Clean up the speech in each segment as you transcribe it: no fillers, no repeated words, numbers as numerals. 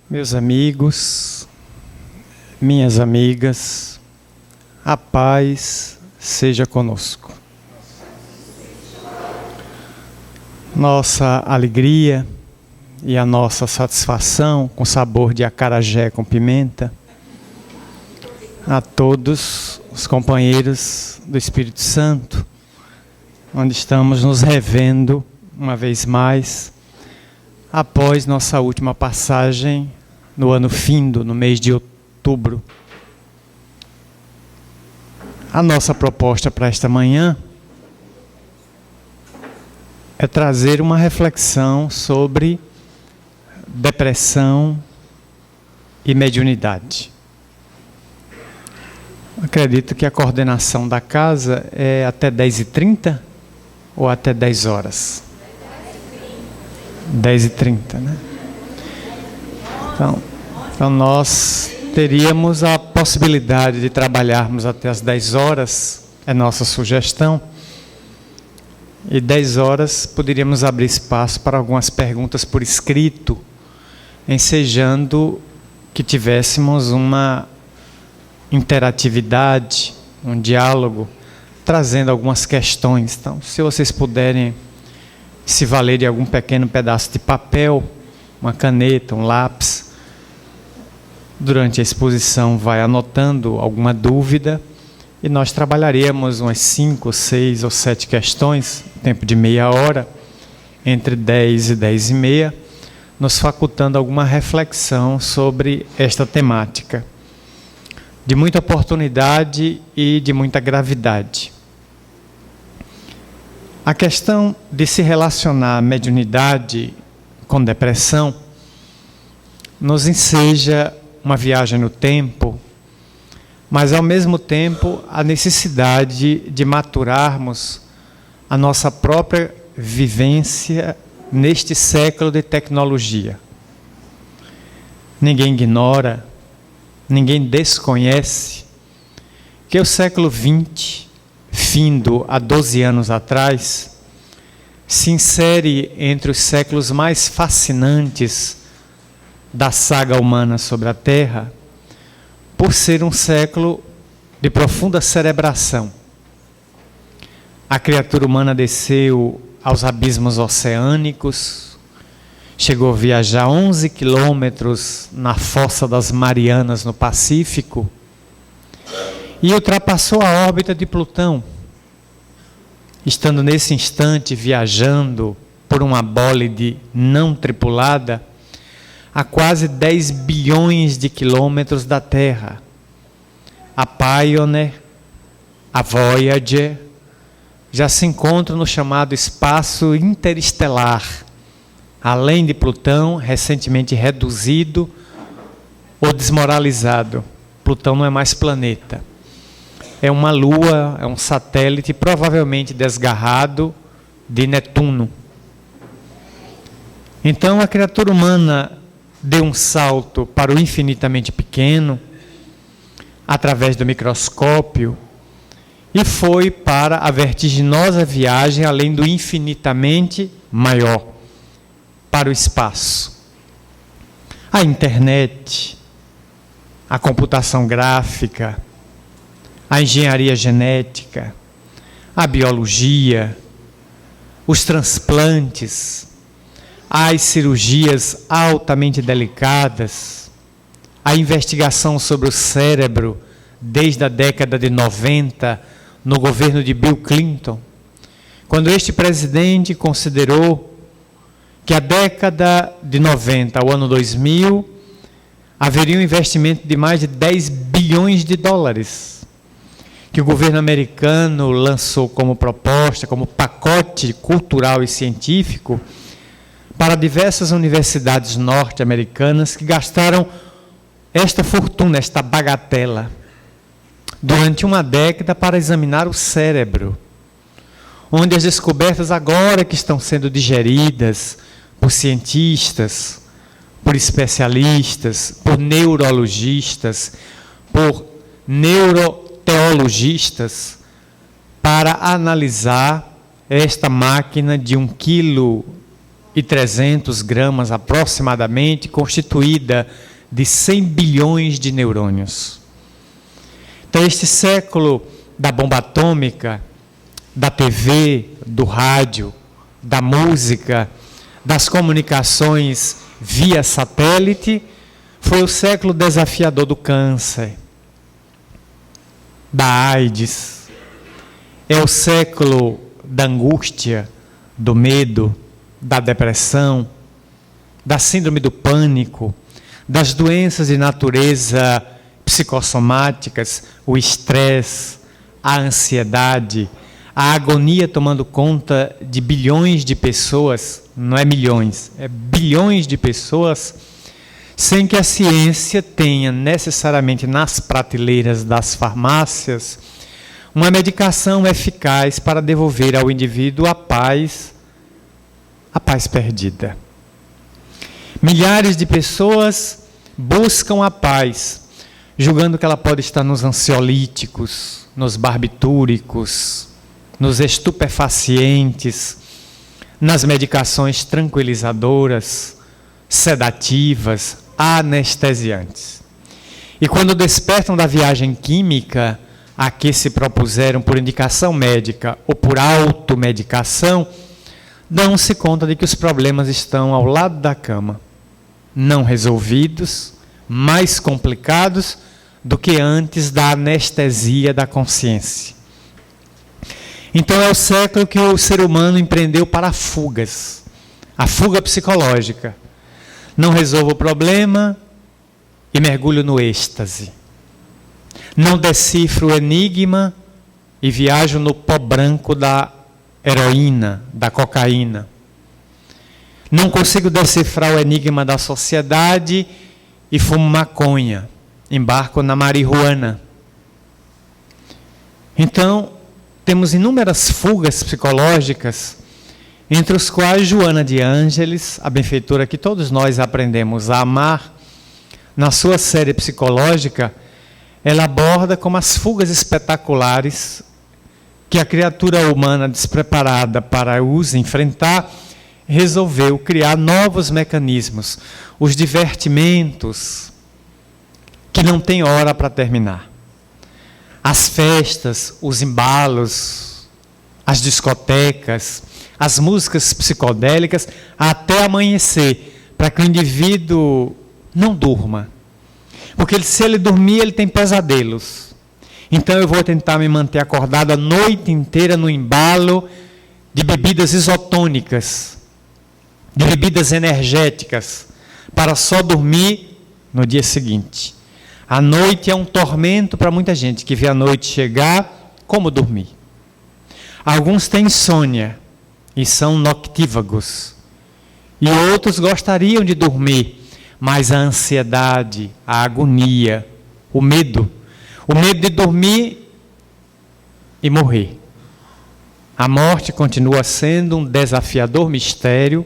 Meus amigos, minhas amigas, a paz seja conosco. Nossa alegria e a nossa satisfação com sabor de acarajé com pimenta a todos os companheiros do Espírito Santo, onde estamos nos revendo uma vez mais após nossa última passagem no ano findo, no mês de outubro. A nossa proposta para esta manhã é trazer uma reflexão sobre depressão e mediunidade. Acredito que a coordenação da casa é até 10h30 ou até 10 horas? 10h30, né? Então nós teríamos a possibilidade de trabalharmos até as 10 horas, é nossa sugestão, e 10 horas poderíamos abrir espaço para algumas perguntas por escrito, ensejando que tivéssemos uma interatividade, um diálogo, trazendo algumas questões. Então, se vocês puderem se valer de algum pequeno pedaço de papel, uma caneta, um lápis, durante a exposição vai anotando alguma dúvida e nós trabalharemos umas 5, 6 ou 7 questões, tempo de meia hora, entre 10 e 10h30, nos facultando alguma reflexão sobre esta temática, de muita oportunidade e de muita gravidade. A questão de se relacionar a mediunidade com depressão nos enseja uma viagem no tempo, mas ao mesmo tempo a necessidade de maturarmos a nossa própria vivência neste século de tecnologia. Ninguém ignora, ninguém desconhece que o século XX, findo há 12 anos atrás, se insere entre os séculos mais fascinantes da saga humana sobre a Terra, por ser um século de profunda cerebração. A criatura humana desceu aos abismos oceânicos, chegou a viajar 11 quilômetros na Fossa das Marianas, no Pacífico, e ultrapassou a órbita de Plutão, estando nesse instante viajando por uma bólide não tripulada a quase 10 bilhões de quilômetros da Terra. A Pioneer, a Voyager, já se encontram no chamado espaço interestelar, além de Plutão, recentemente reduzido ou desmoralizado. Plutão não é mais planeta. É uma lua, é um satélite provavelmente desgarrado de Netuno. Então a criatura humana deu um salto para o infinitamente pequeno, através do microscópio, e foi para a vertiginosa viagem além do infinitamente maior, para o espaço. A internet, a computação gráfica, a engenharia genética, a biologia, os transplantes, as cirurgias altamente delicadas, a investigação sobre o cérebro desde a década de 90, no governo de Bill Clinton, quando este presidente considerou que a década de 90 ao ano 2000 haveria um investimento de mais de 10 bilhões de dólares, que o governo americano lançou como proposta, como pacote cultural e científico, para diversas universidades norte-americanas que gastaram esta fortuna, esta bagatela, durante uma década para examinar o cérebro, onde as descobertas agora que estão sendo digeridas por cientistas, por especialistas, por neurologistas, por neuroteologistas, para analisar esta máquina de 1,5 300 gramas aproximadamente, constituída de 100 bilhões de neurônios. Então, este século da bomba atômica, da TV, do rádio, da música, das comunicações via satélite, foi o século desafiador do câncer, da AIDS. É o século da angústia, do medo, da depressão, da síndrome do pânico, das doenças de natureza psicossomáticas, o estresse, a ansiedade, a agonia tomando conta de bilhões de pessoas, não é milhões, é bilhões de pessoas, sem que a ciência tenha necessariamente nas prateleiras das farmácias uma medicação eficaz para devolver ao indivíduo a paz perdida. Milhares de pessoas buscam a paz, julgando que ela pode estar nos ansiolíticos, nos barbitúricos, nos estupefacientes, nas medicações tranquilizadoras, sedativas, anestesiantes. E quando despertam da viagem química a que se propuseram por indicação médica ou por automedicação, dão-se conta de que os problemas estão ao lado da cama, não resolvidos, mais complicados do que antes da anestesia da consciência. Então é o século que o ser humano empreendeu para fugas, a fuga psicológica. Não resolvo o problema e mergulho no êxtase. Não decifro o enigma e viajo no pó branco da heroína, da cocaína. Não consigo decifrar o enigma da sociedade e fumo maconha, embarco na marihuana. Então, temos inúmeras fugas psicológicas, entre os quais Joana de Ângeles, a benfeitora que todos nós aprendemos a amar, na sua série psicológica, ela aborda como as fugas espetaculares que a criatura humana despreparada para os enfrentar resolveu criar novos mecanismos, os divertimentos que não têm hora para terminar. As festas, os embalos, as discotecas, as músicas psicodélicas até amanhecer, para que o indivíduo não durma. Porque se ele dormir, ele tem pesadelos. Então eu vou tentar me manter acordado a noite inteira no embalo de bebidas isotônicas, de bebidas energéticas, para só dormir no dia seguinte. A noite é um tormento para muita gente que vê a noite chegar, como dormir. Alguns têm insônia e são noctívagos. E outros gostariam de dormir, mas a ansiedade, a agonia, o medo de dormir e morrer. A morte continua sendo um desafiador mistério,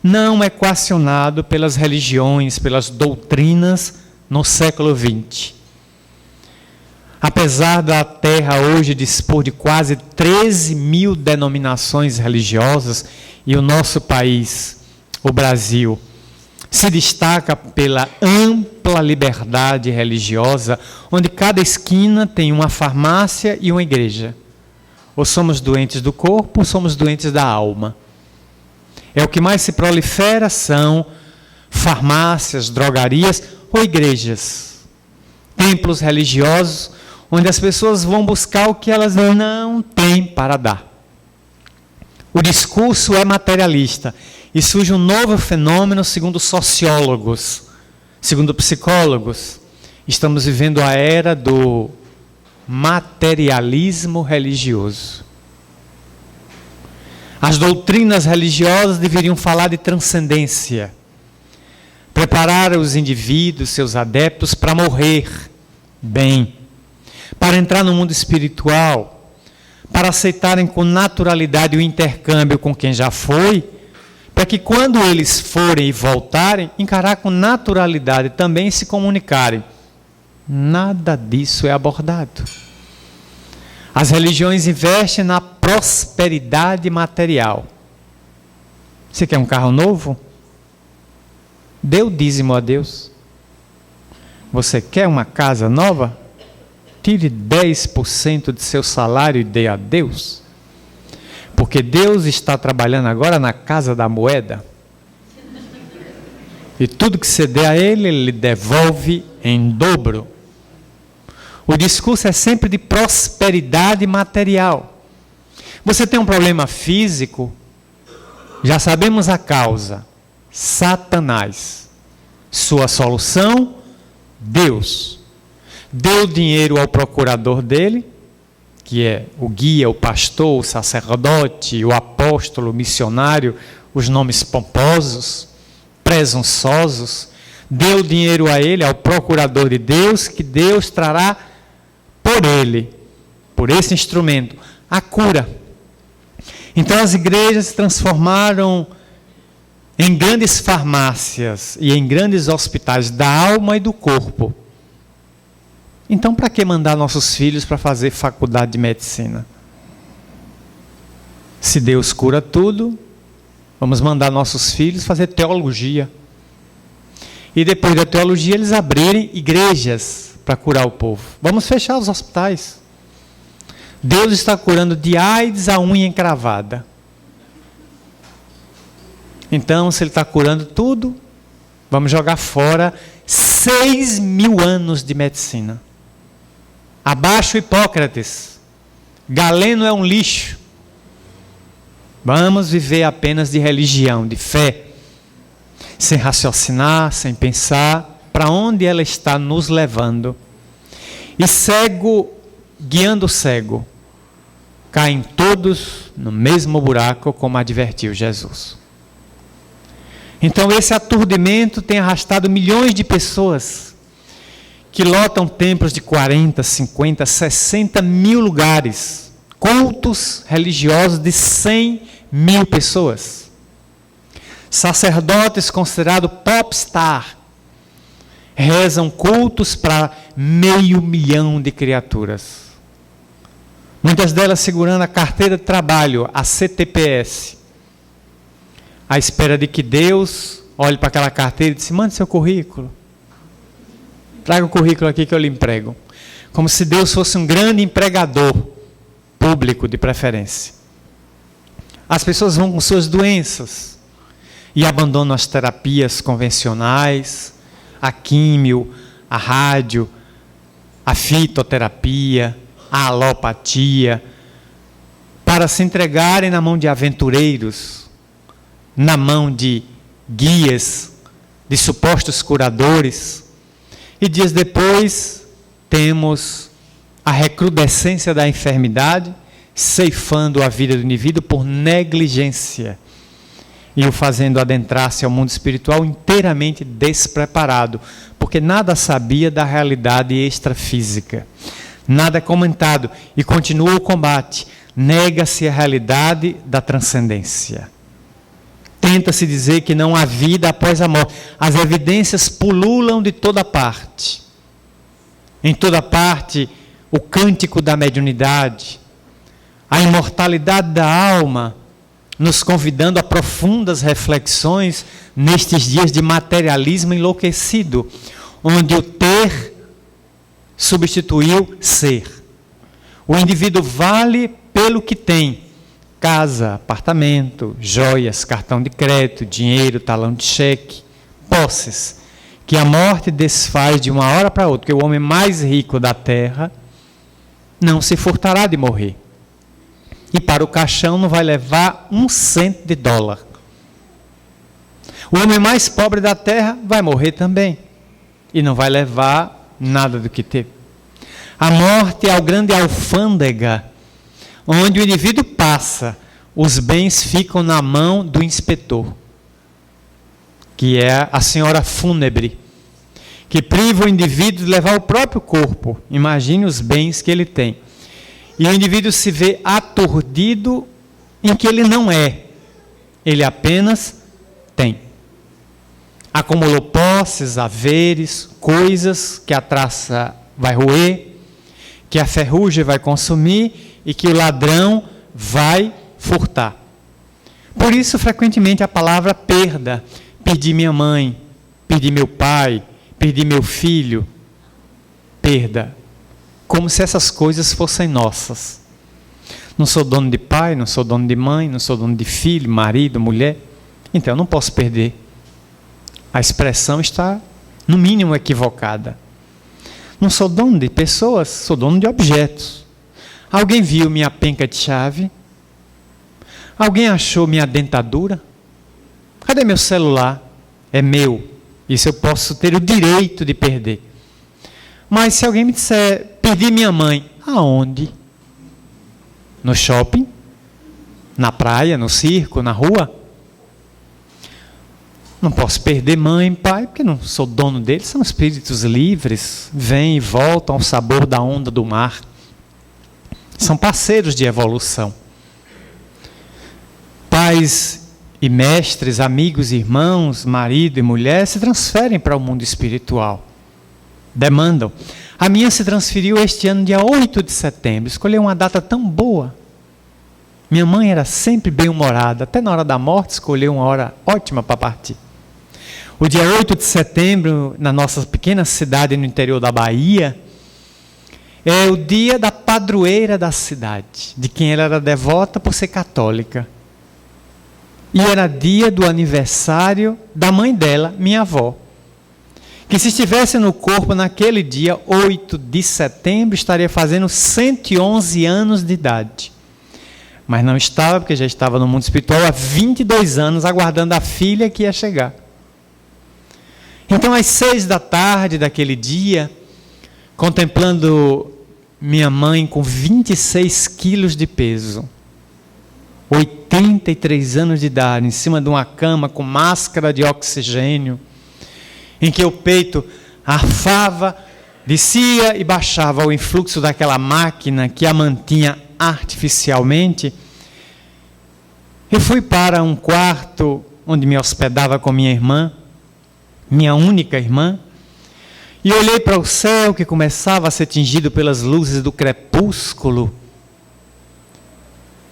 não equacionado pelas religiões, pelas doutrinas no século XX. Apesar da Terra hoje dispor de quase 13 mil denominações religiosas, e o nosso país, o Brasil, se destaca pela ampla liberdade religiosa, onde cada esquina tem uma farmácia e uma igreja. Ou somos doentes do corpo, ou somos doentes da alma. É o que mais se prolifera são farmácias, drogarias ou igrejas. Templos religiosos, onde as pessoas vão buscar o que elas não têm para dar. O discurso é materialista. E surge um novo fenômeno, segundo sociólogos, segundo psicólogos. Estamos vivendo a era do materialismo religioso. As doutrinas religiosas deveriam falar de transcendência, preparar os indivíduos, seus adeptos, para morrer bem, para entrar no mundo espiritual, para aceitarem com naturalidade o intercâmbio com quem já foi, para que quando eles forem e voltarem, encarar com naturalidade também e se comunicarem. Nada disso é abordado. As religiões investem na prosperidade material. Você quer um carro novo? Dê o dízimo a Deus. Você quer uma casa nova? Tire 10% de seu salário e dê a Deus. Porque Deus está trabalhando agora na casa da moeda. E tudo que você der a Ele, Ele devolve em dobro. O discurso é sempre de prosperidade material. Você tem um problema físico, já sabemos a causa. Satanás. Sua solução, Deus. Deu dinheiro ao procurador dele, que é o guia, o pastor, o sacerdote, o apóstolo, o missionário, os nomes pomposos, presunçosos. Deu dinheiro a ele, ao procurador de Deus, que Deus trará por ele, por esse instrumento, a cura. Então as igrejas se transformaram em grandes farmácias e em grandes hospitais da alma e do corpo. Então, para que mandar nossos filhos para fazer faculdade de medicina? Se Deus cura tudo, vamos mandar nossos filhos fazer teologia. E depois da teologia, eles abrirem igrejas para curar o povo. Vamos fechar os hospitais. Deus está curando de AIDS a unha encravada. Então, se Ele está curando tudo, vamos jogar fora 6.000 anos de medicina. Abaixo Hipócrates. Galeno é um lixo. Vamos viver apenas de religião, de fé. Sem raciocinar, sem pensar para onde ela está nos levando. E cego, guiando o cego, caem todos no mesmo buraco, como advertiu Jesus. Então esse aturdimento tem arrastado milhões de pessoas que lotam templos de 40, 50, 60 mil lugares, cultos religiosos de 100.000 pessoas. Sacerdotes considerados popstar rezam cultos para 500 mil de criaturas. Muitas delas segurando a carteira de trabalho, a CTPS, à espera de que Deus olhe para aquela carteira e disse: mande seu currículo. Traga o currículo aqui que eu lhe emprego. Como se Deus fosse um grande empregador público, de preferência. As pessoas vão com suas doenças e abandonam as terapias convencionais, a químio, a rádio, a fitoterapia, a alopatia, para se entregarem na mão de aventureiros, na mão de guias, de supostos curadores. E dias depois, temos a recrudescência da enfermidade, ceifando a vida do indivíduo por negligência e o fazendo adentrar-se ao mundo espiritual inteiramente despreparado, porque nada sabia da realidade extrafísica, nada comentado, e continua o combate, nega-se a realidade da transcendência. Tenta-se dizer que não há vida após a morte. As evidências pululam de toda parte. Em toda parte, o cântico da mediunidade, a imortalidade da alma, nos convidando a profundas reflexões nestes dias de materialismo enlouquecido, onde o ter substituiu ser. O indivíduo vale pelo que tem. Casa, apartamento, joias, cartão de crédito, dinheiro, talão de cheque, posses, que a morte desfaz de uma hora para outra, porque o homem mais rico da terra não se furtará de morrer. E para o caixão não vai levar $1. O homem mais pobre da terra vai morrer também, e não vai levar nada do que teve. A morte é o grande alfândega, onde o indivíduo passa, os bens ficam na mão do inspetor, que é a senhora fúnebre, que priva o indivíduo de levar o próprio corpo. Imagine os bens que ele tem. E o indivíduo se vê aturdido em que ele não é, ele apenas tem. Acumulou posses, haveres, coisas que a traça vai roer, que a ferrugem vai consumir e que o ladrão vai furtar. Por isso, frequentemente, a palavra perda. Perdi minha mãe, perdi meu pai, perdi meu filho. Perda. Como se essas coisas fossem nossas. Não sou dono de pai, não sou dono de mãe, não sou dono de filho, marido, mulher. Então, eu não posso perder. A expressão está, no mínimo, equivocada. Não sou dono de pessoas, sou dono de objetos. Alguém viu minha penca de chave? Alguém achou minha dentadura? Cadê meu celular? É meu. Isso eu posso ter o direito de perder. Mas se alguém me disser, perdi minha mãe, aonde? No shopping? Na praia? No circo? Na rua? Não posso perder mãe e pai, porque não sou dono deles, são espíritos livres, vêm e voltam ao sabor da onda do mar. São parceiros de evolução. Pais e mestres, amigos e irmãos, marido e mulher se transferem para o mundo espiritual. Demandam. A minha se transferiu este ano, dia 8 de setembro. Escolhi uma data tão boa. Minha mãe era sempre bem-humorada. Até na hora da morte, escolheu uma hora ótima para partir. O dia 8 de setembro, na nossa pequena cidade no interior da Bahia, é o dia da padroeira da cidade, de quem ela era devota por ser católica. E era dia do aniversário da mãe dela, minha avó. Que se estivesse no corpo naquele dia, 8 de setembro, estaria fazendo 111 anos de idade. Mas não estava, porque já estava no mundo espiritual há 22 anos, aguardando a filha que ia chegar. Então, às 6 da tarde daquele dia, contemplando minha mãe com 26 quilos de peso, 83 anos de idade, em cima de uma cama com máscara de oxigênio, em que o peito arfava, descia e baixava o influxo daquela máquina que a mantinha artificialmente, eu fui para um quarto onde me hospedava com minha irmã, minha única irmã, e olhei para o céu que começava a ser tingido pelas luzes do crepúsculo.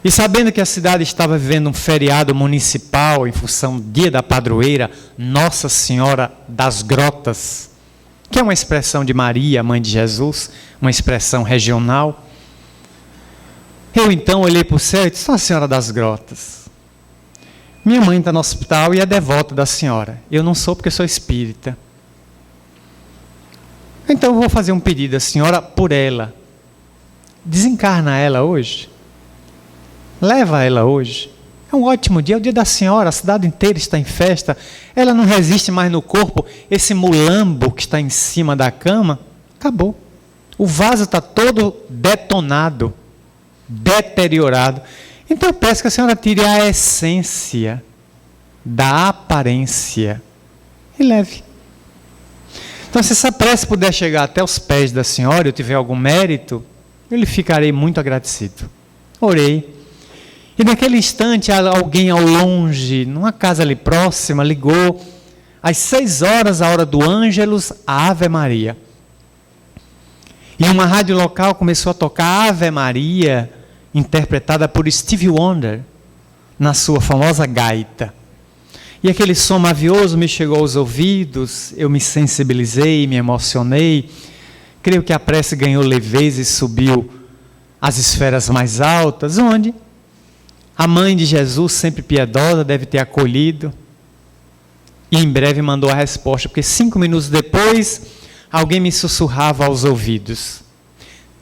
E sabendo que a cidade estava vivendo um feriado municipal em função do dia da padroeira, Nossa Senhora das Grotas, que é uma expressão de Maria, mãe de Jesus, uma expressão regional, eu então olhei para o céu e disse, Nossa Senhora das Grotas, minha mãe está no hospital e é devota da senhora. Eu não sou porque sou espírita. Então eu vou fazer um pedido à senhora por ela. Desencarna ela hoje. Leva ela hoje. É um ótimo dia, é o dia da senhora, a cidade inteira está em festa. Ela não resiste mais no corpo. Esse mulambo que está em cima da cama, acabou. O vaso está todo detonado, deteriorado. Então eu peço que a senhora tire a essência da aparência e leve. Então, se essa prece puder chegar até os pés da senhora, eu tiver algum mérito, eu lhe ficarei muito agradecido. Orei. E naquele instante, alguém ao longe, numa casa ali próxima, ligou, às 6 horas, a hora do Ângelus, a Ave Maria. E uma rádio local começou a tocar Ave Maria, interpretada por Stevie Wonder, na sua famosa gaita. E aquele som mavioso me chegou aos ouvidos, eu me sensibilizei, me emocionei. Creio que a prece ganhou leveza e subiu às esferas mais altas, onde a mãe de Jesus, sempre piedosa, deve ter acolhido. E em breve mandou a resposta, porque 5 minutos depois, alguém me sussurrava aos ouvidos: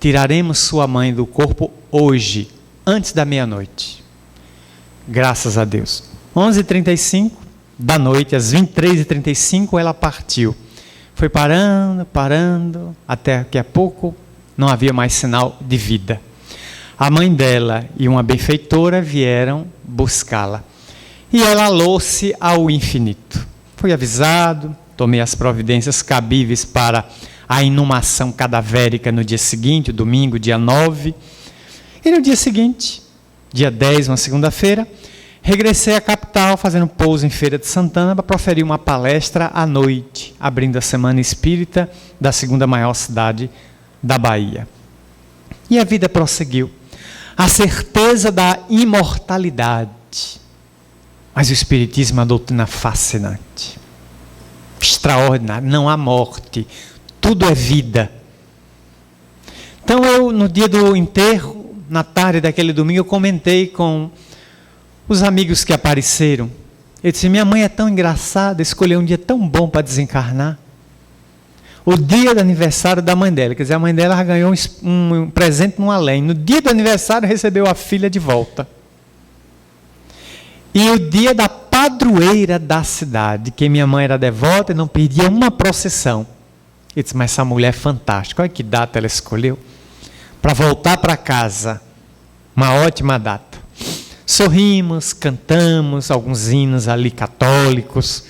tiraremos sua mãe do corpo hoje, antes da meia-noite. Graças a Deus. 11h35 da noite, às 23h35, ela partiu. Foi parando, até que a pouco não havia mais sinal de vida. A mãe dela e uma benfeitora vieram buscá-la. E ela alou-se ao infinito. Fui avisado, tomei as providências cabíveis para a inumação cadavérica no dia seguinte, domingo, dia 9. E no dia seguinte, dia 10, uma segunda-feira, regressei à capital, fazendo pouso em Feira de Santana, para proferir uma palestra à noite, abrindo a Semana Espírita da segunda maior cidade da Bahia. E a vida prosseguiu. A certeza da imortalidade. Mas o Espiritismo é uma doutrina fascinante, extraordinária. Não há morte, tudo é vida. Então eu, no dia do enterro, na tarde daquele domingo, eu comentei com os amigos que apareceram. Eu disse: minha mãe é tão engraçada, escolheu um dia tão bom para desencarnar. O dia do aniversário da mãe dela, quer dizer, a mãe dela ganhou um presente no além. No dia do aniversário recebeu a filha de volta. E o dia da padroeira da cidade, que minha mãe era devota e não perdia uma procissão. Eu disse: mas essa mulher é fantástica, olha que data ela escolheu para voltar para casa. Uma ótima data. Sorrimos, cantamos alguns hinos ali católicos.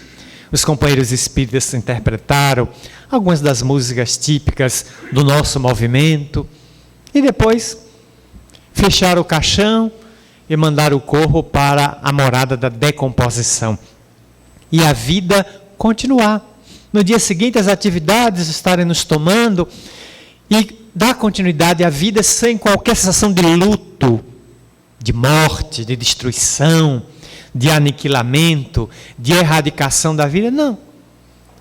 Os companheiros espíritas interpretaram algumas das músicas típicas do nosso movimento. E depois fecharam o caixão e mandaram o corpo para a morada da decomposição. E a vida continuar. No dia seguinte, as atividades estarem nos tomando e dar continuidade à vida sem qualquer sensação de luto, de morte, de destruição, de aniquilamento, de erradicação da vida. Não.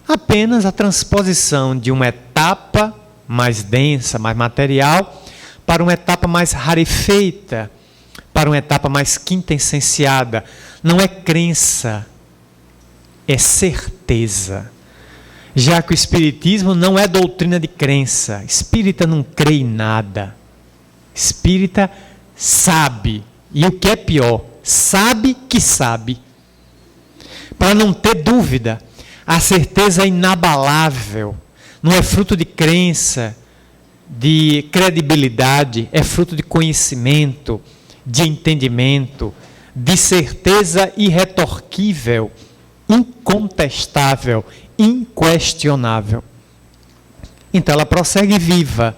Apenas a transposição de uma etapa mais densa, mais material, para uma etapa mais rarefeita, para uma etapa mais quintessenciada. Não é crença, é certeza. Já que o Espiritismo não é doutrina de crença. Espírita não crê em nada. Espírita sabe. E o que é pior, sabe que sabe. Para não ter dúvida, a certeza é inabalável. Não é fruto de crença, de credibilidade, é fruto de conhecimento, de entendimento, de certeza irretorquível, incontestável, inquestionável. Então ela prossegue viva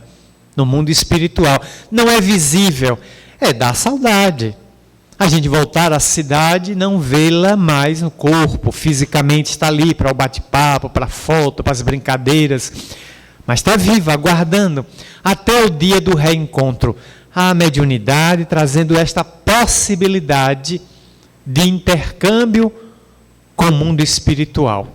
no mundo espiritual. Não é visível, dá saudade. A gente voltar à cidade, não vê-la mais no corpo, fisicamente está ali para o bate-papo, para a foto, para as brincadeiras, mas está viva, aguardando até o dia do reencontro. A mediunidade trazendo esta possibilidade de intercâmbio com o mundo espiritual.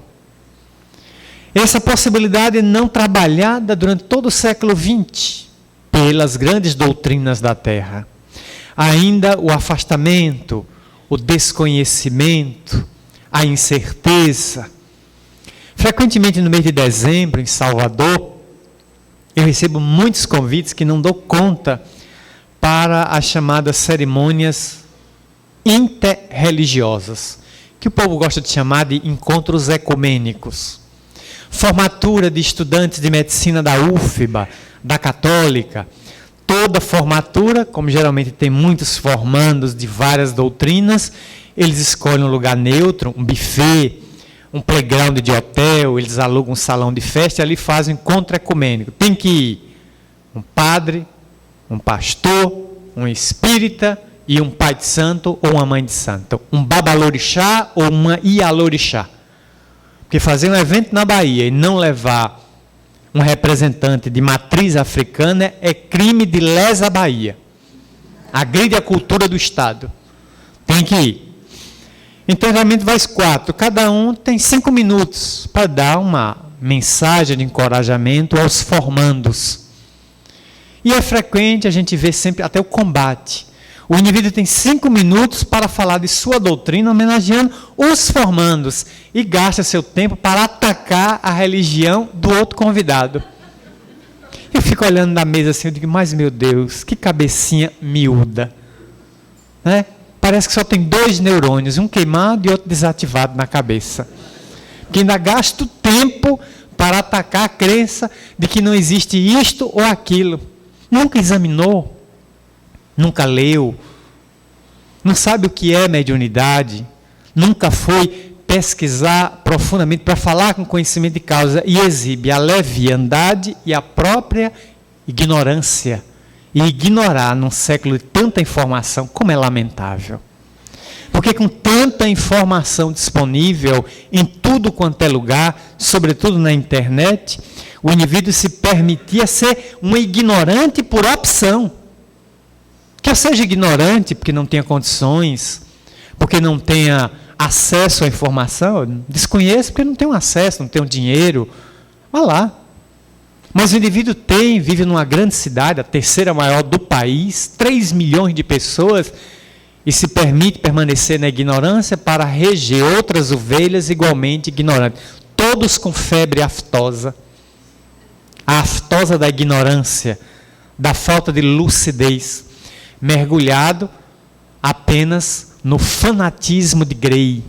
Essa possibilidade não trabalhada durante todo o século XX pelas grandes doutrinas da Terra. Ainda o afastamento, o desconhecimento, a incerteza. Frequentemente no mês de dezembro, em Salvador, eu recebo muitos convites que não dou conta para as chamadas cerimônias interreligiosas, que o povo gosta de chamar de encontros ecumênicos. Formatura de estudantes de medicina da UFBA, da Católica. Toda formatura, como geralmente tem muitos formandos de várias doutrinas, eles escolhem um lugar neutro, um buffet, um playground de hotel, eles alugam um salão de festa e ali fazem um encontro ecumênico. Tem que ir um padre, um pastor, um espírita e um pai de santo ou uma mãe de santo. Um babalorixá ou uma ialorixá. Porque fazer um evento na Bahia e não levar um representante de matriz africana é crime de lesa Bahia. Agride a cultura do Estado. Tem que ir. Então, realmente vai 4. Cada um tem 5 minutos para dar uma mensagem de encorajamento aos formandos. E é frequente a gente ver sempre até o combate. O indivíduo tem 5 minutos para falar de sua doutrina, homenageando os formandos, e gasta seu tempo para atacar a religião do outro convidado. Eu fico olhando na mesa assim, eu digo: mas meu Deus, que cabecinha miúda. Né? Parece que só tem 2 neurônios, um queimado e outro desativado na cabeça. Que ainda gasta o tempo para atacar a crença de que não existe isto ou aquilo. Nunca examinou. Nunca leu, não sabe o que é mediunidade, nunca foi pesquisar profundamente para falar com conhecimento de causa e exibe a leviandade e a própria ignorância. E ignorar num século de tanta informação, como é lamentável. Porque com tanta informação disponível em tudo quanto é lugar, sobretudo na internet, o indivíduo se permitia ser um ignorante por opção. Que eu seja ignorante porque não tenha condições, porque não tenha acesso à informação? Eu desconheço porque não tenho acesso, não tenho dinheiro. Vá lá. Mas o indivíduo vive numa grande cidade, a terceira maior do país, 3 milhões de pessoas, e se permite permanecer na ignorância para reger outras ovelhas igualmente ignorantes. Todos com febre aftosa. A aftosa da ignorância, da falta de lucidez, mergulhado apenas no fanatismo de Grey,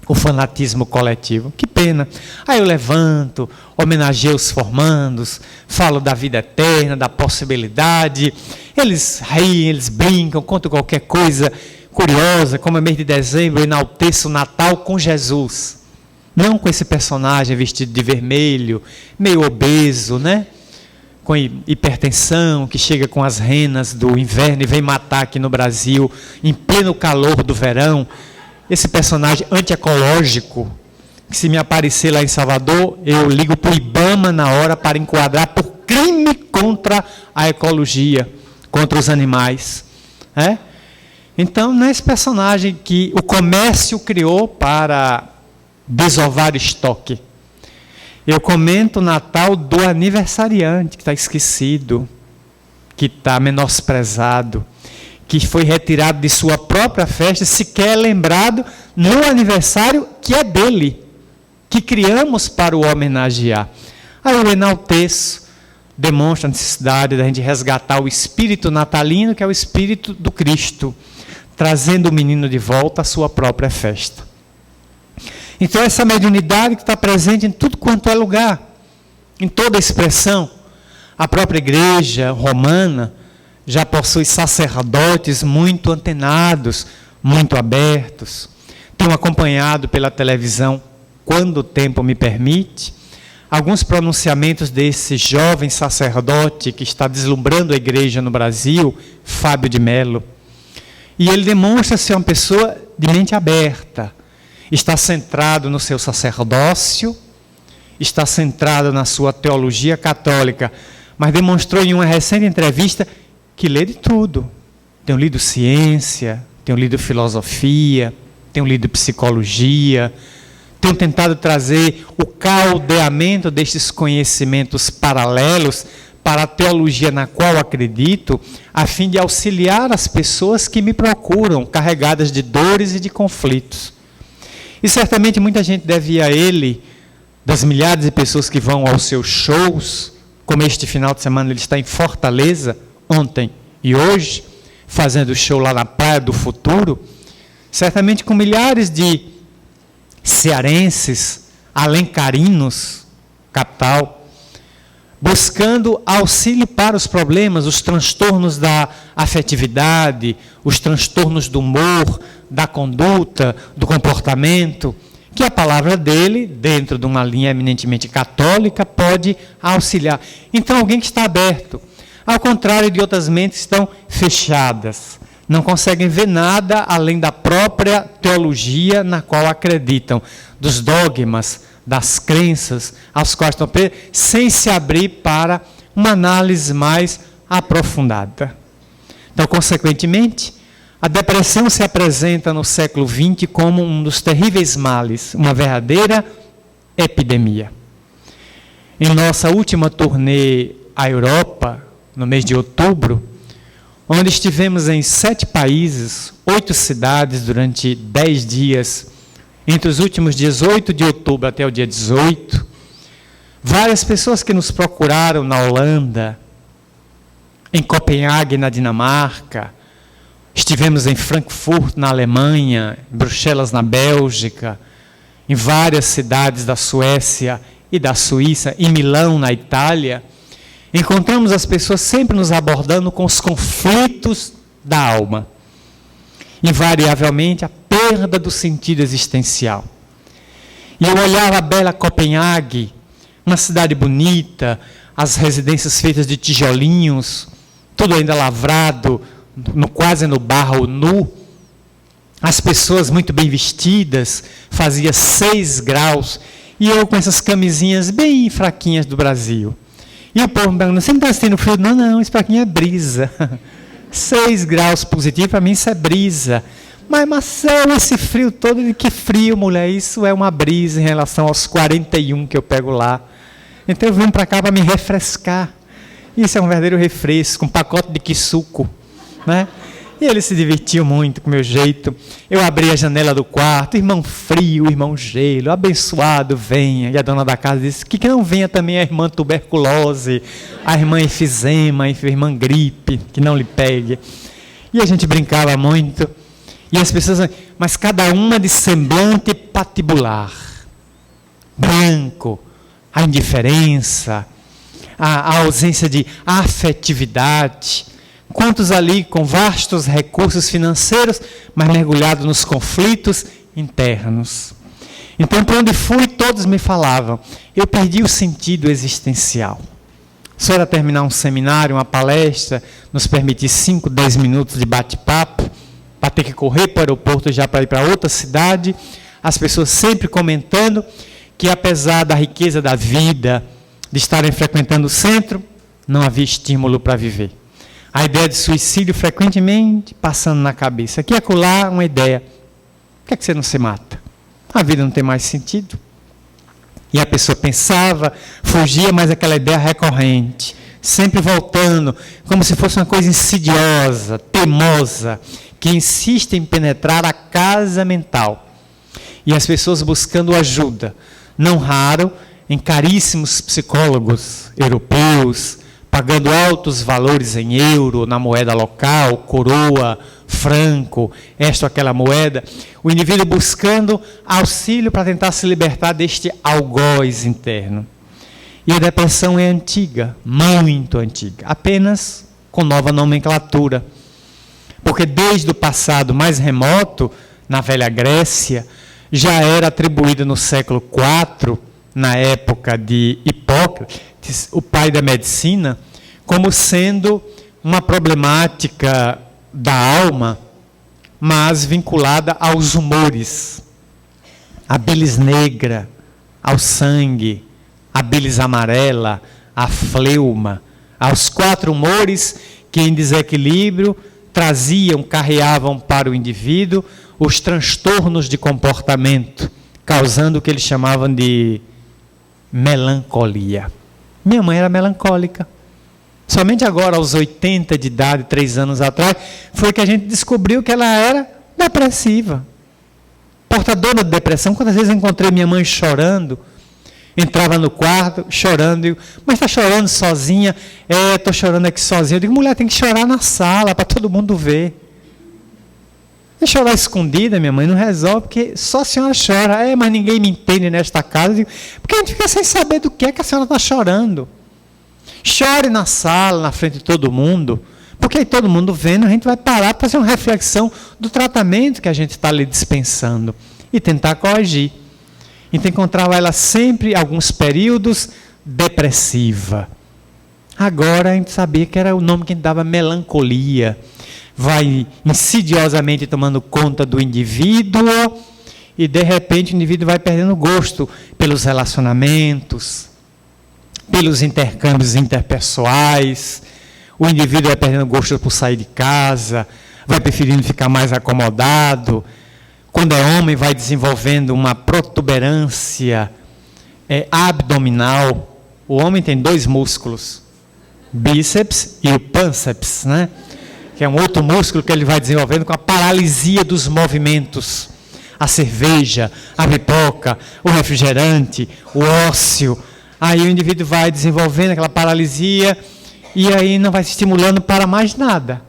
o fanatismo coletivo. Que pena. Aí eu levanto, homenageio os formandos, falo da vida eterna, da possibilidade. Eles riem, eles brincam, contam qualquer coisa curiosa, como é mês de dezembro, eu enalteço o Natal com Jesus. Não com esse personagem vestido de vermelho, meio obeso, né? Com hipertensão, que chega com as renas do inverno e vem matar aqui no Brasil, em pleno calor do verão. Esse personagem antiecológico, que se me aparecer lá em Salvador, eu ligo para o IBAMA na hora para enquadrar por crime contra a ecologia, contra os animais. Então, não é esse personagem que o comércio criou para desovar estoque. Eu comento o Natal do aniversariante, que está esquecido, que está menosprezado, que foi retirado de sua própria festa, sequer lembrado no aniversário que é dele, que criamos para o homenagear. Aí eu enalteço, demonstra a necessidade da gente resgatar o espírito natalino, que é o espírito do Cristo, trazendo o menino de volta à sua própria festa. Então essa mediunidade que está presente em tudo quanto é lugar, em toda expressão. A própria igreja romana já possui sacerdotes muito antenados, muito abertos. Tenho acompanhado pela televisão, quando o tempo me permite, alguns pronunciamentos desse jovem sacerdote que está deslumbrando a igreja no Brasil, Fábio de Mello. E ele demonstra ser uma pessoa de mente aberta, está centrado no seu sacerdócio, está centrado na sua teologia católica, mas demonstrou em uma recente entrevista que lê de tudo. Tenho lido ciência, tenho lido filosofia, tenho lido psicologia, tenho tentado trazer o caldeamento destes conhecimentos paralelos para a teologia na qual acredito, a fim de auxiliar as pessoas que me procuram, carregadas de dores e de conflitos. E certamente muita gente deve ir a ele, das milhares de pessoas que vão aos seus shows, como este final de semana ele está em Fortaleza, ontem e hoje, fazendo show lá na Praia do Futuro, certamente com milhares de cearenses, alencarinos, capital, buscando auxílio para os problemas, os transtornos da afetividade, os transtornos do humor, da conduta, do comportamento, que a palavra dele, dentro de uma linha eminentemente católica, pode auxiliar. Então, alguém que está aberto, ao contrário de outras mentes que estão fechadas, não conseguem ver nada além da própria teologia na qual acreditam, dos dogmas, das crenças aos quais estão presos, sem se abrir para uma análise mais aprofundada. Então, consequentemente, a depressão se apresenta no século XX como um dos terríveis males, uma verdadeira epidemia. Em nossa última turnê à Europa, no mês de outubro, onde estivemos em 7 países, 8 cidades durante 10 dias, entre os últimos dias 8 de outubro até o dia 18, várias pessoas que nos procuraram na Holanda, em Copenhague, na Dinamarca, estivemos em Frankfurt, na Alemanha, em Bruxelas, na Bélgica, em várias cidades da Suécia e da Suíça, em Milão, na Itália, encontramos as pessoas sempre nos abordando com os conflitos da alma. Invariavelmente, a perda do sentido existencial. E eu olhava a bela Copenhague, uma cidade bonita, as residências feitas de tijolinhos, tudo ainda lavrado, quase no barro nu, as pessoas muito bem vestidas, fazia 6 graus, e eu com essas camisinhas bem fraquinhas do Brasil. E o povo me perguntando, você não está sentindo frio? Não, isso para mim é brisa. 6 graus positivo, para mim isso é brisa. Mas Marcelo, esse frio todo, que frio, mulher, isso é uma brisa em relação aos 41 que eu pego lá. Então eu vim para cá para me refrescar. Isso é um verdadeiro refresco, um pacote de quisuco, né? E ele se divertiu muito com o meu jeito. Eu abri a janela do quarto, irmão frio, irmão gelo, abençoado, venha. E a dona da casa disse que não venha também a irmã tuberculose, a irmã enfisema, a irmã gripe, que não lhe pegue. E a gente brincava muito. E as pessoas, mas cada uma de semblante patibular, branco, a indiferença, a ausência de afetividade. Quantos ali com vastos recursos financeiros, mas mergulhados nos conflitos internos. Então, por onde fui, todos me falavam. Eu perdi o sentido existencial. Só era terminar um seminário, uma palestra, nos permitir 5, 10 minutos de bate-papo, para ter que correr para o aeroporto já para ir para outra cidade. As pessoas sempre comentando que, apesar da riqueza da vida, de estarem frequentando o centro, não havia estímulo para viver. A ideia de suicídio frequentemente passando na cabeça. Aqui e acolá, uma ideia. Por que é que você não se mata? A vida não tem mais sentido. E a pessoa pensava, fugia, mas aquela ideia recorrente, sempre voltando, como se fosse uma coisa insidiosa, teimosa, que insiste em penetrar a casa mental. E as pessoas buscando ajuda, não raro, em caríssimos psicólogos europeus, pagando altos valores em euro, na moeda local, coroa, franco, esta ou aquela moeda, o indivíduo buscando auxílio para tentar se libertar deste algoz interno. E a depressão é antiga, muito antiga, apenas com nova nomenclatura. Porque desde o passado mais remoto, na velha Grécia, já era atribuída no século IV, na época de Hipócrates, o pai da medicina, como sendo uma problemática da alma, mas vinculada aos humores, à bilis negra, ao sangue, à bilis amarela, à fleuma, aos 4 humores que em desequilíbrio traziam, carreavam para o indivíduo os transtornos de comportamento, causando o que eles chamavam de melancolia. Minha mãe era melancólica. Somente agora, aos 80 de idade, 3 anos atrás, foi que a gente descobriu que ela era depressiva. Portadora de depressão. Quantas vezes eu encontrei minha mãe chorando, entrava no quarto, chorando, eu, mas está chorando sozinha? Estou chorando aqui sozinha. Eu digo, mulher, tem que chorar na sala, para todo mundo ver. E chorar escondida, minha mãe, não resolve, porque só a senhora chora. Mas ninguém me entende nesta casa. Eu digo, porque a gente fica sem saber do que é que a senhora está chorando. Chore na sala, na frente de todo mundo, porque aí todo mundo vendo, a gente vai parar para fazer uma reflexão do tratamento que a gente está lhe dispensando e tentar corrigir. Então encontrava ela sempre, alguns períodos, depressiva. Agora a gente sabia que era o nome que a gente dava melancolia. Vai insidiosamente tomando conta do indivíduo e de repente o indivíduo vai perdendo gosto pelos relacionamentos, pelos intercâmbios interpessoais, o indivíduo vai perdendo gosto por sair de casa, vai preferindo ficar mais acomodado. Quando é homem, vai desenvolvendo uma protuberância abdominal. O homem tem 2 músculos, bíceps e o pânceps, né? Que é um outro músculo que ele vai desenvolvendo com a paralisia dos movimentos. A cerveja, a pipoca, o refrigerante, o ócio. Aí o indivíduo vai desenvolvendo aquela paralisia e aí não vai se estimulando para mais nada.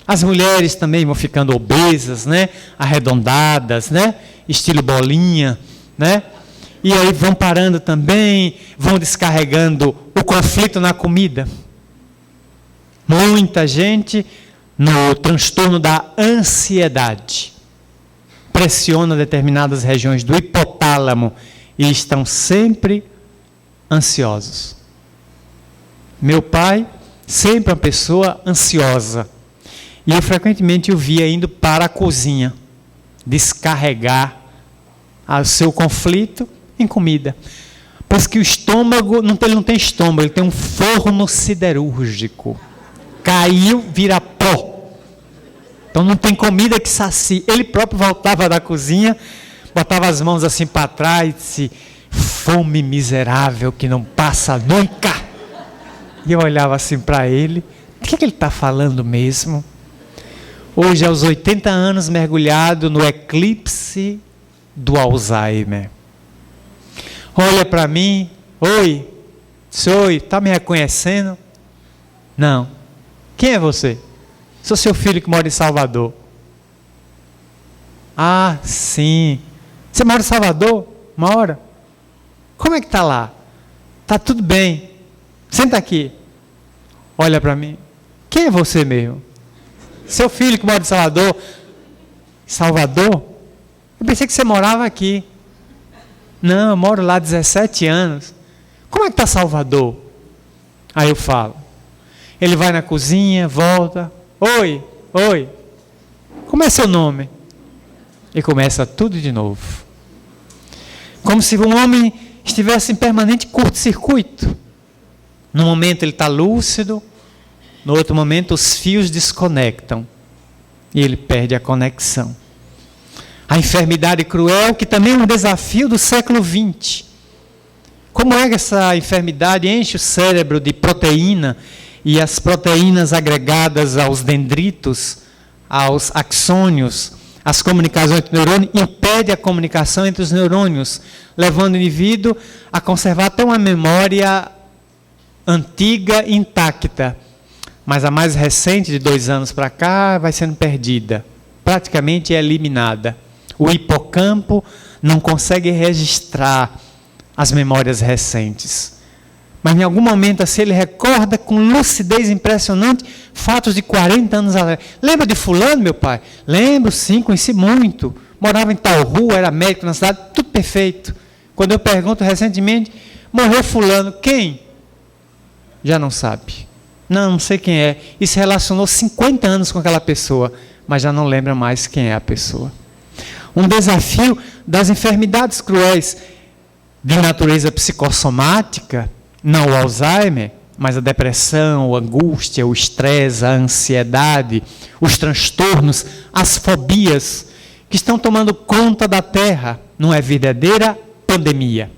As mulheres também vão ficando obesas, né? Arredondadas, né? Estilo bolinha, né? E aí vão parando também, vão descarregando o conflito na comida. Muita gente no transtorno da ansiedade pressiona determinadas regiões do hipotálamo e estão sempre ansiosos. Meu pai, sempre uma pessoa ansiosa. E eu frequentemente o via indo para a cozinha, descarregar o seu conflito em comida. Parece que o estômago, ele não tem estômago, ele tem um forno siderúrgico. Caiu, vira pó. Então não tem comida que sacie. Ele próprio voltava da cozinha, botava as mãos assim para trás e disse: fome miserável que não passa nunca. E eu olhava assim para ele: o que ele está falando mesmo? Hoje, aos 80 anos, mergulhado no eclipse do Alzheimer. Olha para mim: oi, está me reconhecendo? Não. Quem é você? Sou seu filho que mora em Salvador. Ah, sim. Você mora em Salvador? Mora. Como é que está lá? Está tudo bem. Senta aqui. Olha para mim. Quem é você mesmo? Seu filho que mora em Salvador. Salvador? Eu pensei que você morava aqui. Não, eu moro lá há 17 anos. Como é que está Salvador? Aí eu falo. Ele vai na cozinha, volta. Oi. Como é seu nome? E começa tudo de novo. Como se um homem estivesse em permanente curto-circuito. No momento ele está lúcido, no outro momento os fios desconectam e ele perde a conexão. A enfermidade cruel, que também é um desafio do século XX. Como é que essa enfermidade enche o cérebro de proteína e as proteínas agregadas aos dendritos, aos axônios, as comunicações entre neurônios, impede a comunicação entre os neurônios, levando o indivíduo a conservar até uma memória antiga intacta. Mas a mais recente, de 2 anos para cá, vai sendo perdida, praticamente eliminada. O hipocampo não consegue registrar as memórias recentes. Mas em algum momento assim ele recorda com lucidez impressionante fatos de 40 anos atrás. Lembra de fulano, meu pai? Lembro, sim, conheci muito. Morava em tal rua, era médico na cidade, tudo perfeito. Quando eu pergunto recentemente, morreu fulano, quem? Já não sabe. Não sei quem é. E se relacionou 50 anos com aquela pessoa, mas já não lembra mais quem é a pessoa. Um desafio das enfermidades cruéis de natureza psicossomática, não o Alzheimer, mas a depressão, a angústia, o estresse, a ansiedade, os transtornos, as fobias que estão tomando conta da Terra, não é verdadeira pandemia.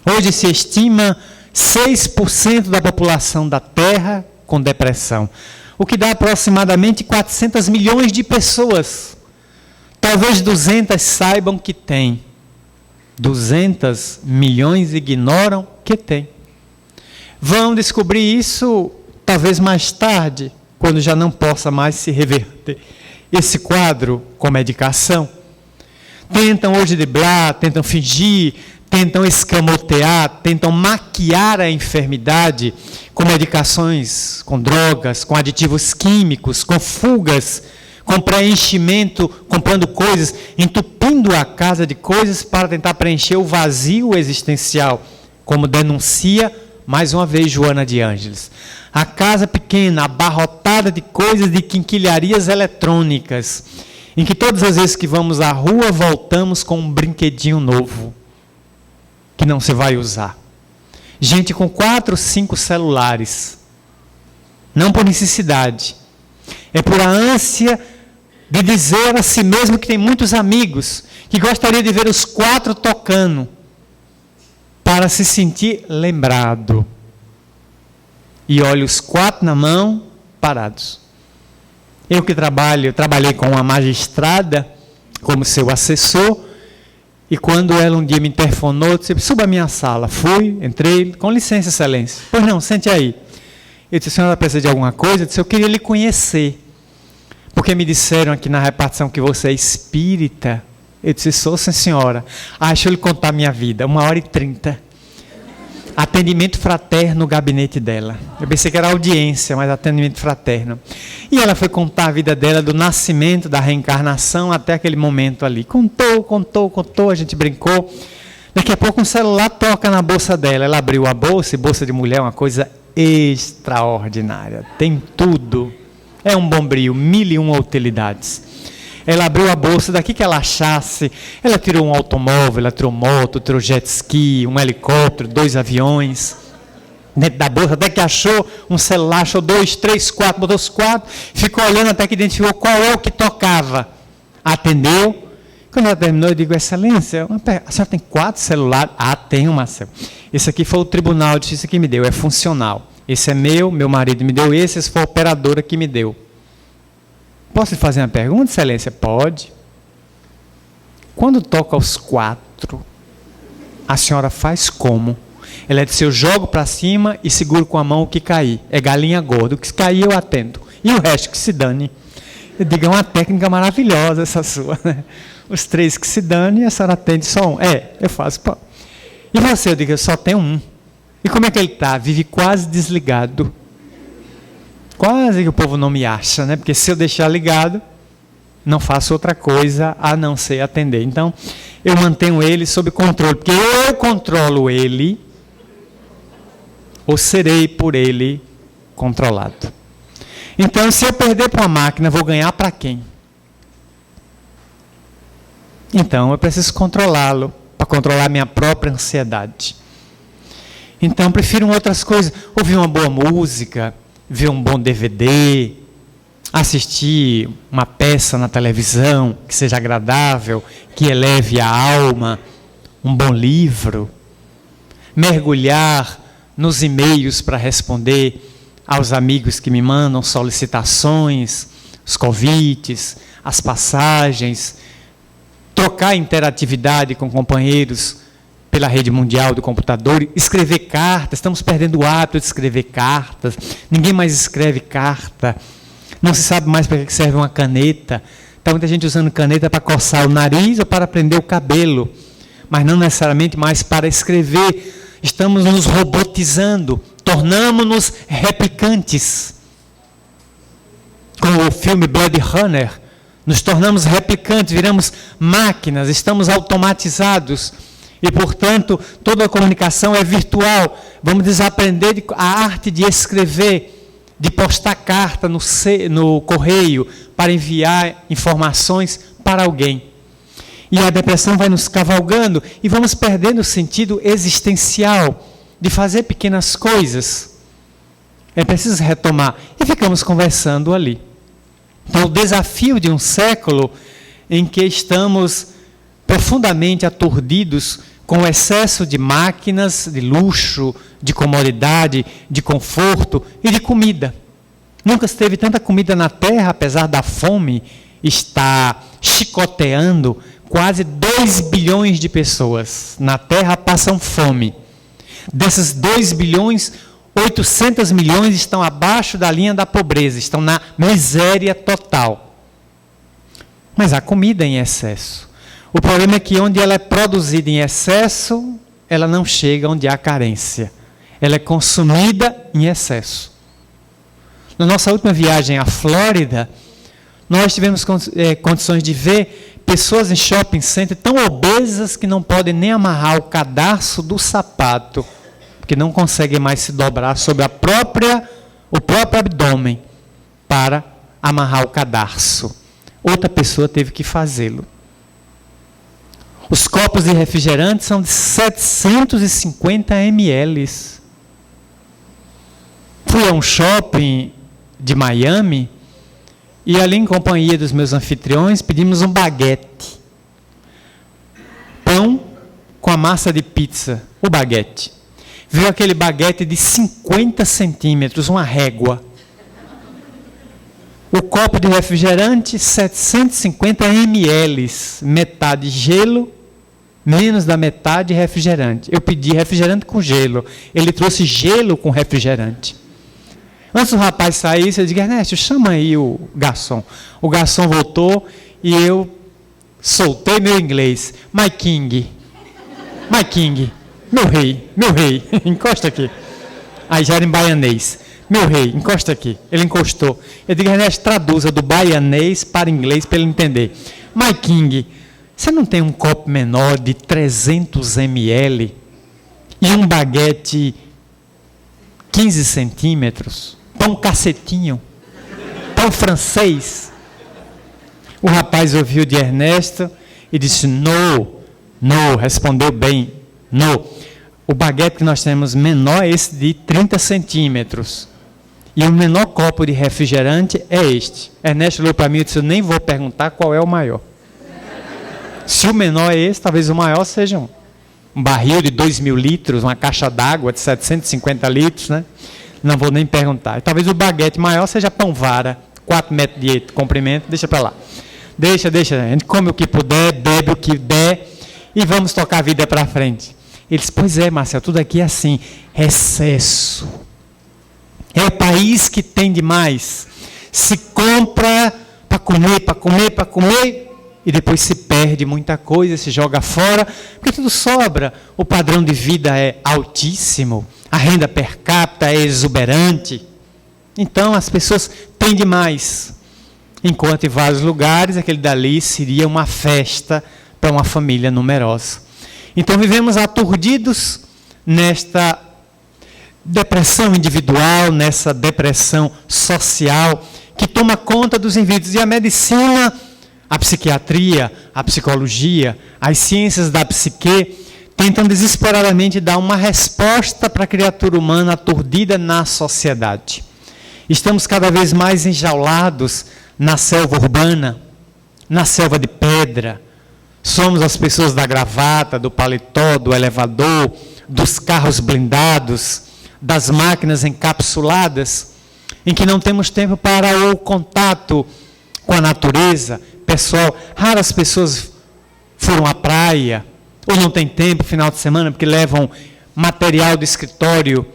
Hoje se estima 6% da população da Terra com depressão, o que dá aproximadamente 400 milhões de pessoas. Talvez 200 saibam que tem. 200 milhões ignoram que tem. Vão descobrir isso talvez mais tarde, quando já não possa mais se reverter esse quadro com medicação. Tentam hoje driblar, tentam fingir, tentam escamotear, tentam maquiar a enfermidade com medicações, com drogas, com aditivos químicos, com fugas, com preenchimento, comprando coisas, entupindo a casa de coisas para tentar preencher o vazio existencial, como denuncia mais uma vez Joana de Ângeles. A casa pequena, abarrotada de coisas, de quinquilharias eletrônicas, em que todas as vezes que vamos à rua voltamos com um brinquedinho novo, que não se vai usar. Gente com 4, 5 celulares, não por necessidade, é por a ânsia de dizer a si mesmo que tem muitos amigos, que gostaria de ver os 4 tocando, para se sentir lembrado. E olha os 4 na mão, parados. Eu que trabalhei com uma magistrada, como seu assessor, e quando ela um dia me interfonou, eu disse: suba à minha sala. Fui, entrei, com licença, excelência. Pois não, sente aí. Eu disse: a senhora precisa de alguma coisa? Eu disse: eu queria lhe conhecer. Porque me disseram aqui na repartição que você é espírita. Eu disse: sou, sim, senhora. Ah, deixa eu lhe contar a minha vida. 1h30. Atendimento fraterno no gabinete dela. Eu pensei que era audiência, mas atendimento fraterno. E ela foi contar a vida dela, do nascimento, da reencarnação, até aquele momento ali. Contou, a gente brincou. Daqui a pouco um celular toca na bolsa dela. Ela abriu a bolsa, e bolsa de mulher é uma coisa extraordinária. Tem tudo. É um bombril, 1001 utilidades. Ela abriu a bolsa, daqui que ela achasse, ela tirou um automóvel, ela tirou moto, tirou jet ski, um helicóptero, 2 aviões. dentro da bolsa, até que achou um celular, achou 2, 3, 4, botou os 4, ficou olhando até que identificou qual é o que tocava. Atendeu. Quando ela terminou, eu digo, excelência, a senhora tem 4 celulares? Ah, tenho, Marcelo. Esse aqui foi o Tribunal de Justiça que me deu, é funcional. Esse é meu marido me deu esse foi a operadora que me deu. Posso lhe fazer uma pergunta, excelência? Pode. Quando toca os 4, a senhora faz como? Ela disse, eu jogo para cima e seguro com a mão o que cair. É galinha gorda. O que cair eu atendo. E o resto que se dane. Eu digo, é uma técnica maravilhosa essa sua, né? Os 3 que se dane e a senhora atende só um. Eu faço. Pô. E você? Eu digo, eu só tenho um. E como é que ele está? Vive quase desligado. Quase que o povo não me acha, né? Porque se eu deixar ligado, não faço outra coisa a não ser atender. Então, eu mantenho ele sob controle. Porque eu controlo ele, ou serei por ele controlado. Então, se eu perder para uma máquina, vou ganhar para quem? Então, eu preciso controlá-lo, para controlar minha própria ansiedade. Então, prefiro outras coisas. Ouvir uma boa música, ver um bom DVD, assistir uma peça na televisão que seja agradável, que eleve a alma, um bom livro, mergulhar nos e-mails para responder aos amigos que me mandam solicitações, os convites, as passagens, trocar interatividade com companheiros pela rede mundial do computador, escrever cartas. Estamos perdendo o hábito de escrever cartas, ninguém mais escreve carta, não se sabe mais para que serve uma caneta. Está muita gente usando caneta para coçar o nariz ou para prender o cabelo, mas não necessariamente mais para escrever. Estamos nos robotizando, tornamos-nos replicantes. Com o filme Blade Runner, nos tornamos replicantes, viramos máquinas, estamos automatizados. E, portanto, toda a comunicação é virtual. Vamos desaprender a arte de escrever, de postar carta no correio para enviar informações para alguém. E a depressão vai nos cavalgando e vamos perdendo o sentido existencial de fazer pequenas coisas. É preciso retomar. E ficamos conversando ali. Então, o desafio de um século em que estamos profundamente aturdidos com o excesso de máquinas, de luxo, de comodidade, de conforto e de comida. Nunca se teve tanta comida na Terra, apesar da fome estar chicoteando. Quase 2 bilhões de pessoas na Terra passam fome. Dessas 2 bilhões, 800 milhões estão abaixo da linha da pobreza, estão na miséria total. Mas há comida em excesso. O problema é que onde ela é produzida em excesso, ela não chega onde há carência. Ela é consumida em excesso. Na nossa última viagem à Flórida, nós tivemos condições de ver pessoas em shopping center tão obesas que não podem nem amarrar o cadarço do sapato, porque não conseguem mais se dobrar sobre o próprio abdômen para amarrar o cadarço. Outra pessoa teve que fazê-lo. Os copos de refrigerante são de 750 ml. Fui a um shopping de Miami e ali, em companhia dos meus anfitriões, pedimos um baguete. Pão com a massa de pizza, o baguete. Veio aquele baguete de 50 centímetros, uma régua. O copo de refrigerante, 750 ml, metade gelo, menos da metade refrigerante. Eu pedi refrigerante com gelo, ele trouxe gelo com refrigerante. Antes do rapaz sair, eu disse, Ernesto, chama aí o garçom. O garçom voltou e eu soltei meu inglês. My king, meu rei, encosta aqui. Aí já era em baianês. Meu rei, encosta aqui. Ele encostou. Eu digo, Ernesto, traduza do baianês para inglês para ele entender. My king, você não tem um copo menor de 300 ml e um baguete 15 centímetros? Pão cacetinho, pão francês. O rapaz ouviu de Ernesto e disse, no, respondeu bem, no. O baguete que nós temos menor é esse de 30 centímetros. E o menor copo de refrigerante é este. Ernesto olhou para mim e disse, eu nem vou perguntar qual é o maior. Se o menor é esse, talvez o maior seja um barril de 2.000 litros, uma caixa d'água de 750 litros, né? Não vou nem perguntar. Talvez o baguete maior seja pão-vara, 4 metros de comprimento, deixa para lá. Deixa, a gente come o que puder, bebe o que der e vamos tocar a vida para frente. Ele disse, pois é, Marcelo, tudo aqui é assim, excesso. É o país que tem demais. Se compra para comer, e depois se perde muita coisa, se joga fora, porque tudo sobra. O padrão de vida é altíssimo, a renda per capita é exuberante. Então as pessoas têm demais. Enquanto em vários lugares, aquele dali seria uma festa para uma família numerosa. Então vivemos aturdidos nesta depressão individual, nessa depressão social, que toma conta dos indivíduos. E a medicina, a psiquiatria, a psicologia, as ciências da psique, tentam desesperadamente dar uma resposta para a criatura humana aturdida na sociedade. Estamos cada vez mais enjaulados na selva urbana, na selva de pedra. Somos as pessoas da gravata, do paletó, do elevador, dos carros blindados, das máquinas encapsuladas, em que não temos tempo para o contato com a natureza. Pessoal, raras pessoas foram à praia, ou não tem tempo final de semana, porque levam material de escritório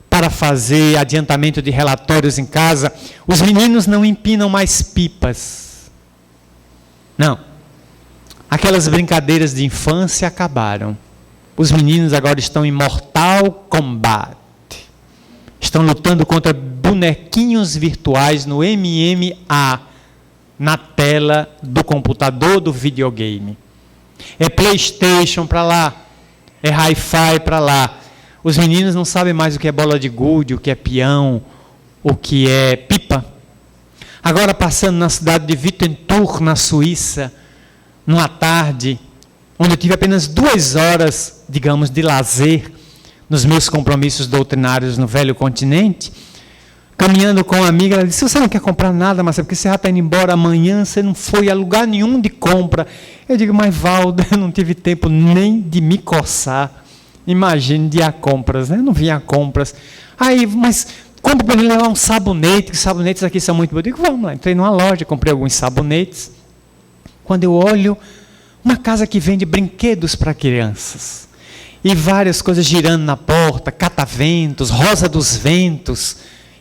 para fazer adiantamento de relatórios em casa. Os meninos não empinam mais pipas. Não. Aquelas brincadeiras de infância acabaram. Os meninos agora estão em Mortal Kombat. Estão lutando contra bonequinhos virtuais no MMA, na tela do computador, do videogame. É PlayStation para lá, é Hi-Fi para lá. Os meninos não sabem mais o que é bola de gude, o que é peão, o que é pipa. Agora, passando na cidade de Wittenthur, na Suíça, numa tarde, onde eu tive apenas 2 horas, digamos, de lazer, nos meus compromissos doutrinários no velho continente, caminhando com uma amiga, ela disse, você não quer comprar nada, Marcelo, porque você já está indo embora amanhã, você não foi a lugar nenhum de compra. Eu digo, mas Valda, eu não tive tempo nem de me coçar. Imagine de ir a compras, né? Eu não vim a compras. Aí, mas compra para mim levar um sabonete, que os sabonetes aqui são muito bons. Eu digo, vamos lá. Entrei numa loja, comprei alguns sabonetes. Quando eu olho, uma casa que vende brinquedos para crianças. E várias coisas girando na porta, cataventos, rosa dos ventos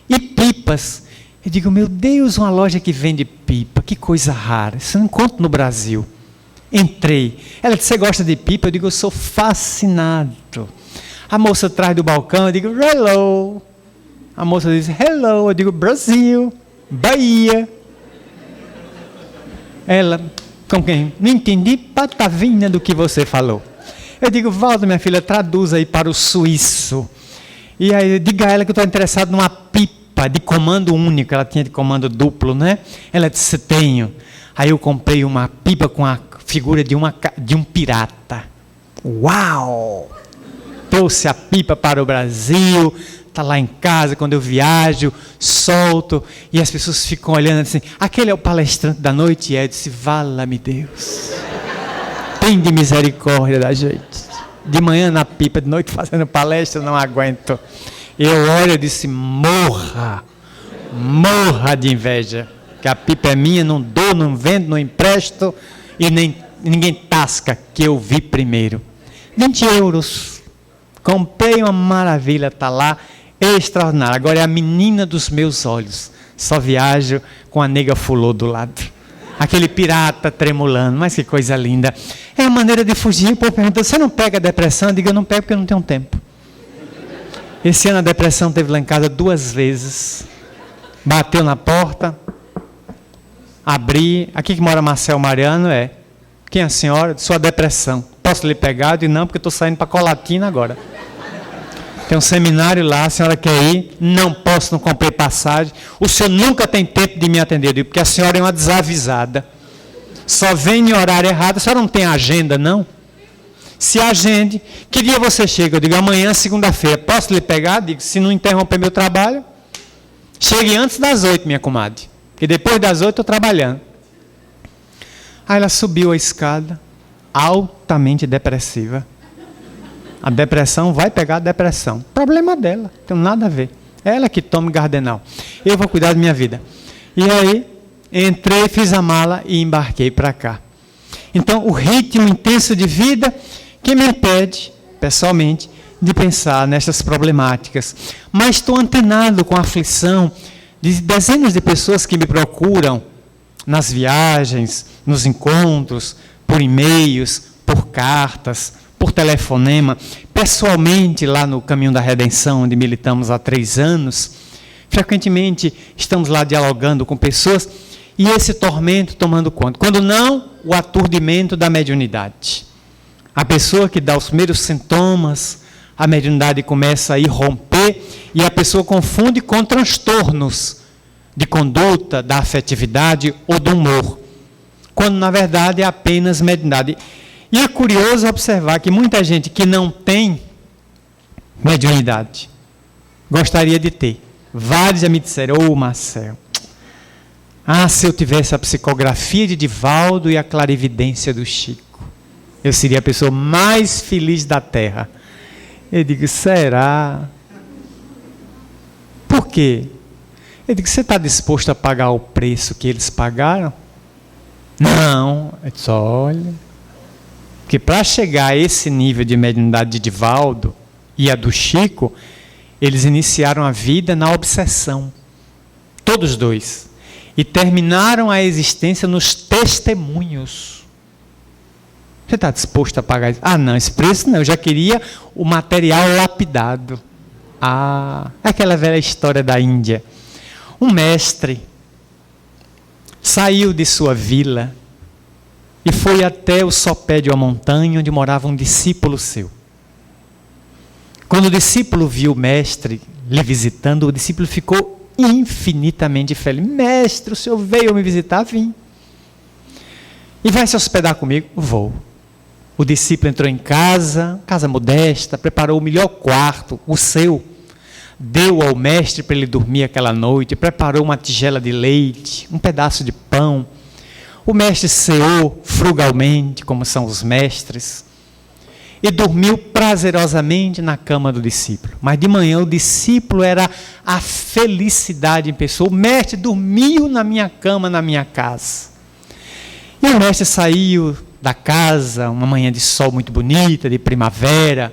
e pipas. Eu digo, meu Deus, uma loja que vende pipa, que coisa rara. Isso eu não encontro no Brasil. Entrei. Ela disse, você gosta de pipa? Eu digo, eu sou fascinado. A moça atrás do balcão, eu digo, hello. A moça diz, hello. Eu digo, Brasil, Bahia. Ela, com quem? Não entendi patavina do que você falou. Eu digo, Valda, minha filha, traduz aí para o suíço. E aí, diga a ela que eu estou interessado numa pipa de comando único. Ela tinha de comando duplo, né? Ela disse, tenho. Aí eu comprei uma pipa com a figura de um pirata. Uau! Trouxe a pipa para o Brasil, está lá em casa, quando eu viajo, solto, e as pessoas ficam olhando assim, aquele é o palestrante da noite? E eu disse, vala-me Deus. Tem de misericórdia da gente. De manhã na pipa, de noite fazendo palestra, não aguento. Eu olho e disse, morra de inveja. Que a pipa é minha, não dou, não vendo, não empresto, e ninguém tasca, que eu vi primeiro. 20 euros. Comprei uma maravilha, está lá, extraordinária. Agora é a menina dos meus olhos. Só viajo com a nega fulô do lado. Aquele pirata tremulando, mas que coisa linda. É a maneira de fugir. O povo pergunta, você não pega a depressão? Eu digo, eu não pego porque eu não tenho tempo. Esse ano a depressão teve lá em casa 2 vezes. Bateu na porta. Abri, aqui que mora Marcel Mariano, quem é a senhora? Sua depressão. Posso lhe pegar? Eu digo, não, porque eu estou saindo para Colatina agora. Tem um seminário lá, a senhora quer ir? Não posso, não comprei passagem. O senhor nunca tem tempo de me atender, eu digo, porque a senhora é uma desavisada. Só vem em horário errado, a senhora não tem agenda, não? Se agende. Que dia você chega? Eu digo, amanhã, segunda-feira. Posso lhe pegar? Digo, se não interromper meu trabalho. Chegue antes das 8, minha comadre. Porque depois das 8 eu estou trabalhando. Aí ela subiu a escada, altamente depressiva. A depressão vai pegar a depressão. Problema dela, não tem nada a ver. Ela que tome Gardenal. Eu vou cuidar da minha vida. E aí, entrei, fiz a mala e embarquei para cá. Então, o ritmo intenso de vida que me impede, pessoalmente, de pensar nessas problemáticas. Mas estou antenado com a aflição de dezenas de pessoas que me procuram nas viagens, nos encontros, por e-mails, por cartas, por telefonema, pessoalmente lá no Caminho da Redenção, onde militamos há 3 anos. Frequentemente estamos lá dialogando com pessoas e esse tormento tomando conta. Quando não, o aturdimento da mediunidade. A pessoa que dá os primeiros sintomas, a mediunidade começa a irromper e a pessoa confunde com transtornos de conduta, da afetividade ou do humor, quando na verdade é apenas mediunidade. E é curioso observar que muita gente que não tem mediunidade gostaria de ter. Vários já me disseram, Marcel, se eu tivesse a psicografia de Divaldo e a clarividência do Chico, eu seria a pessoa mais feliz da Terra. Eu digo, será? Por quê? Eu digo, você está disposto a pagar o preço que eles pagaram? Não. Eu disse, olha, que para chegar a esse nível de mediunidade de Divaldo e a do Chico, eles iniciaram a vida na obsessão. Todos dois. E terminaram a existência nos testemunhos. Você está disposto a pagar isso? Não, esse preço não, eu já queria o material lapidado. Aquela velha história da Índia. Um mestre saiu de sua vila e foi até o sopé de uma montanha onde morava um discípulo seu. Quando o discípulo viu o mestre lhe visitando, o discípulo ficou infinitamente feliz. Mestre, o senhor veio me visitar? Vim. E vai se hospedar comigo? Vou. O discípulo entrou em casa modesta, preparou o melhor quarto, o seu. Deu ao mestre para ele dormir aquela noite, preparou uma tigela de leite, um pedaço de pão. O mestre ceou frugalmente, como são os mestres, e dormiu prazerosamente na cama do discípulo. Mas de manhã o discípulo era a felicidade em pessoa. O mestre dormiu na minha cama, na minha casa. E o mestre saiu da casa, uma manhã de sol muito bonita, de primavera.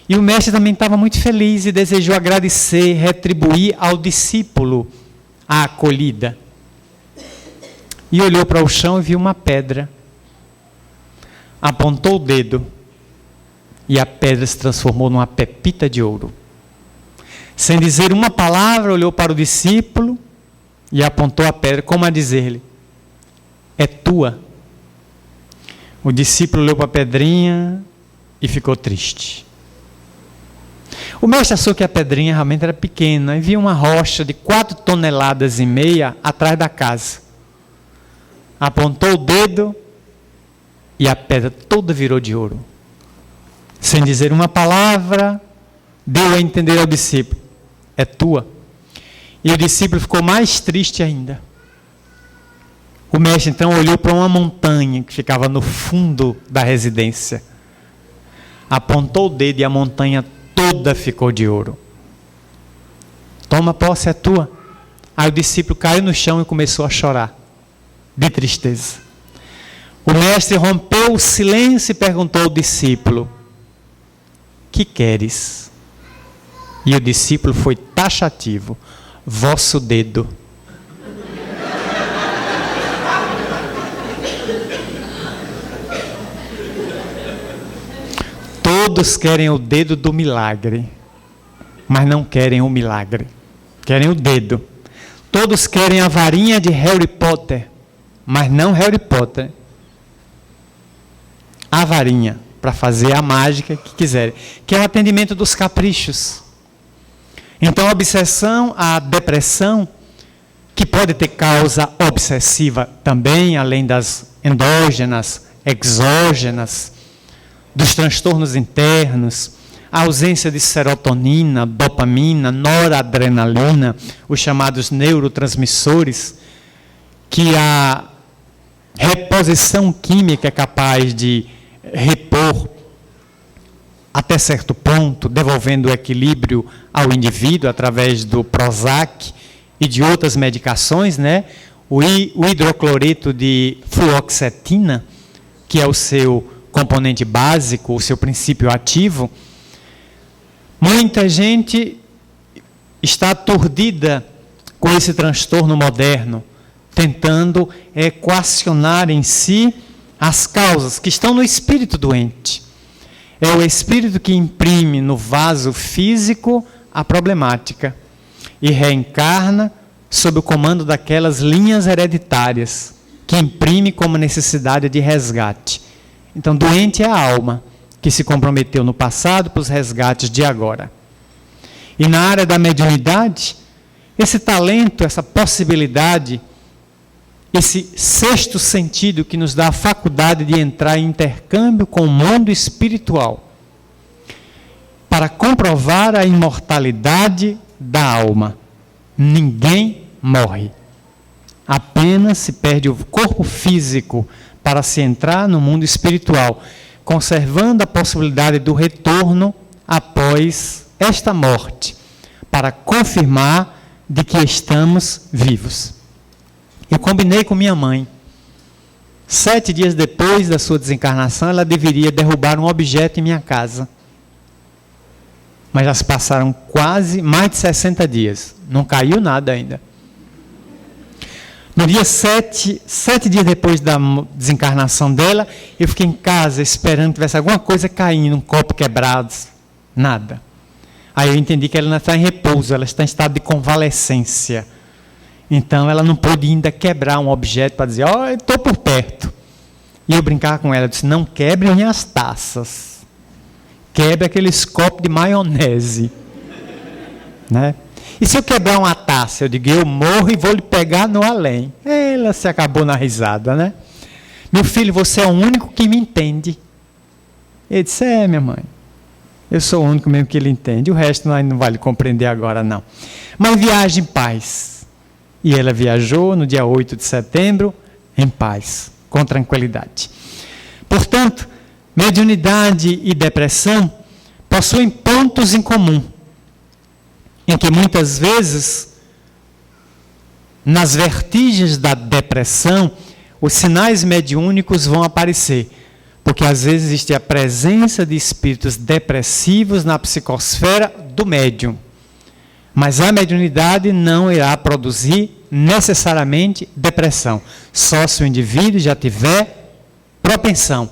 E o mestre também estava muito feliz e desejou agradecer, retribuir ao discípulo a acolhida. E olhou para o chão e viu uma pedra. Apontou o dedo e a pedra se transformou numa pepita de ouro. Sem dizer uma palavra, olhou para o discípulo e apontou a pedra, como a dizer-lhe, é tua. O discípulo olhou para a pedrinha e ficou triste. O mestre achou que a pedrinha realmente era pequena e viu uma rocha de 4,5 toneladas atrás da casa. Apontou o dedo e a pedra toda virou de ouro. Sem dizer uma palavra, deu a entender ao discípulo, é tua. E o discípulo ficou mais triste ainda. O mestre então olhou para uma montanha que ficava no fundo da residência. Apontou o dedo e a montanha toda ficou de ouro. Toma posse, é tua. Aí o discípulo caiu no chão e começou a chorar, de tristeza. O mestre rompeu o silêncio e perguntou ao discípulo, que queres? E o discípulo foi taxativo, vosso dedo. Todos querem o dedo do milagre, mas não querem o milagre. Querem o dedo. Todos querem a varinha de Harry Potter, mas não Harry Potter. A varinha, para fazer a mágica que quiserem, que é o atendimento dos caprichos. Então a obsessão, a depressão, que pode ter causa obsessiva também, além das endógenas, exógenas, dos transtornos internos, a ausência de serotonina, dopamina, noradrenalina, os chamados neurotransmissores, que a reposição química é capaz de repor até certo ponto, devolvendo o equilíbrio ao indivíduo através do Prozac e de outras medicações, né? O hidrocloreto de fluoxetina, que é o seu componente básico, o seu princípio ativo. Muita gente está aturdida com esse transtorno moderno, tentando equacionar em si as causas que estão no espírito doente. É o espírito que imprime no vaso físico a problemática e reencarna sob o comando daquelas linhas hereditárias que imprime como necessidade de resgate. Então, doente é a alma que se comprometeu no passado para os resgates de agora. E na área da mediunidade, esse talento, essa possibilidade, esse sexto sentido que nos dá a faculdade de entrar em intercâmbio com o mundo espiritual, para comprovar a imortalidade da alma. Ninguém morre. Apenas se perde o corpo físico para se entrar no mundo espiritual, conservando a possibilidade do retorno após esta morte, para confirmar de que estamos vivos. Eu combinei com minha mãe. 7 dias depois da sua desencarnação, ela deveria derrubar um objeto em minha casa. Mas já se passaram quase mais de 60 dias. Não caiu nada ainda. No dia 7 dias depois da desencarnação dela, eu fiquei em casa esperando que tivesse alguma coisa caindo, um copo quebrado. Nada. Aí eu entendi que ela não está em repouso, ela está em estado de convalescência. Então ela não pôde ainda quebrar um objeto para dizer, eu estou por perto. E eu brincava com ela, eu disse, não quebre minhas taças. Quebre aqueles copos de maionese. Né? E se eu quebrar uma taça, eu digo, eu morro e vou lhe pegar no além. Ela se acabou na risada, né? Meu filho, você é o único que me entende. Ele disse, minha mãe. Eu sou o único mesmo que ele entende. O resto não vai lhe compreender agora, não. Mas viaje em paz. E ela viajou no dia 8 de setembro, em paz, com tranquilidade. Portanto, mediunidade e depressão possuem pontos em comum, em que muitas vezes, nas vertigens da depressão, os sinais mediúnicos vão aparecer, porque às vezes existe a presença de espíritos depressivos na psicosfera do médium. Mas a mediunidade não irá produzir necessariamente depressão, só se o indivíduo já tiver propensão,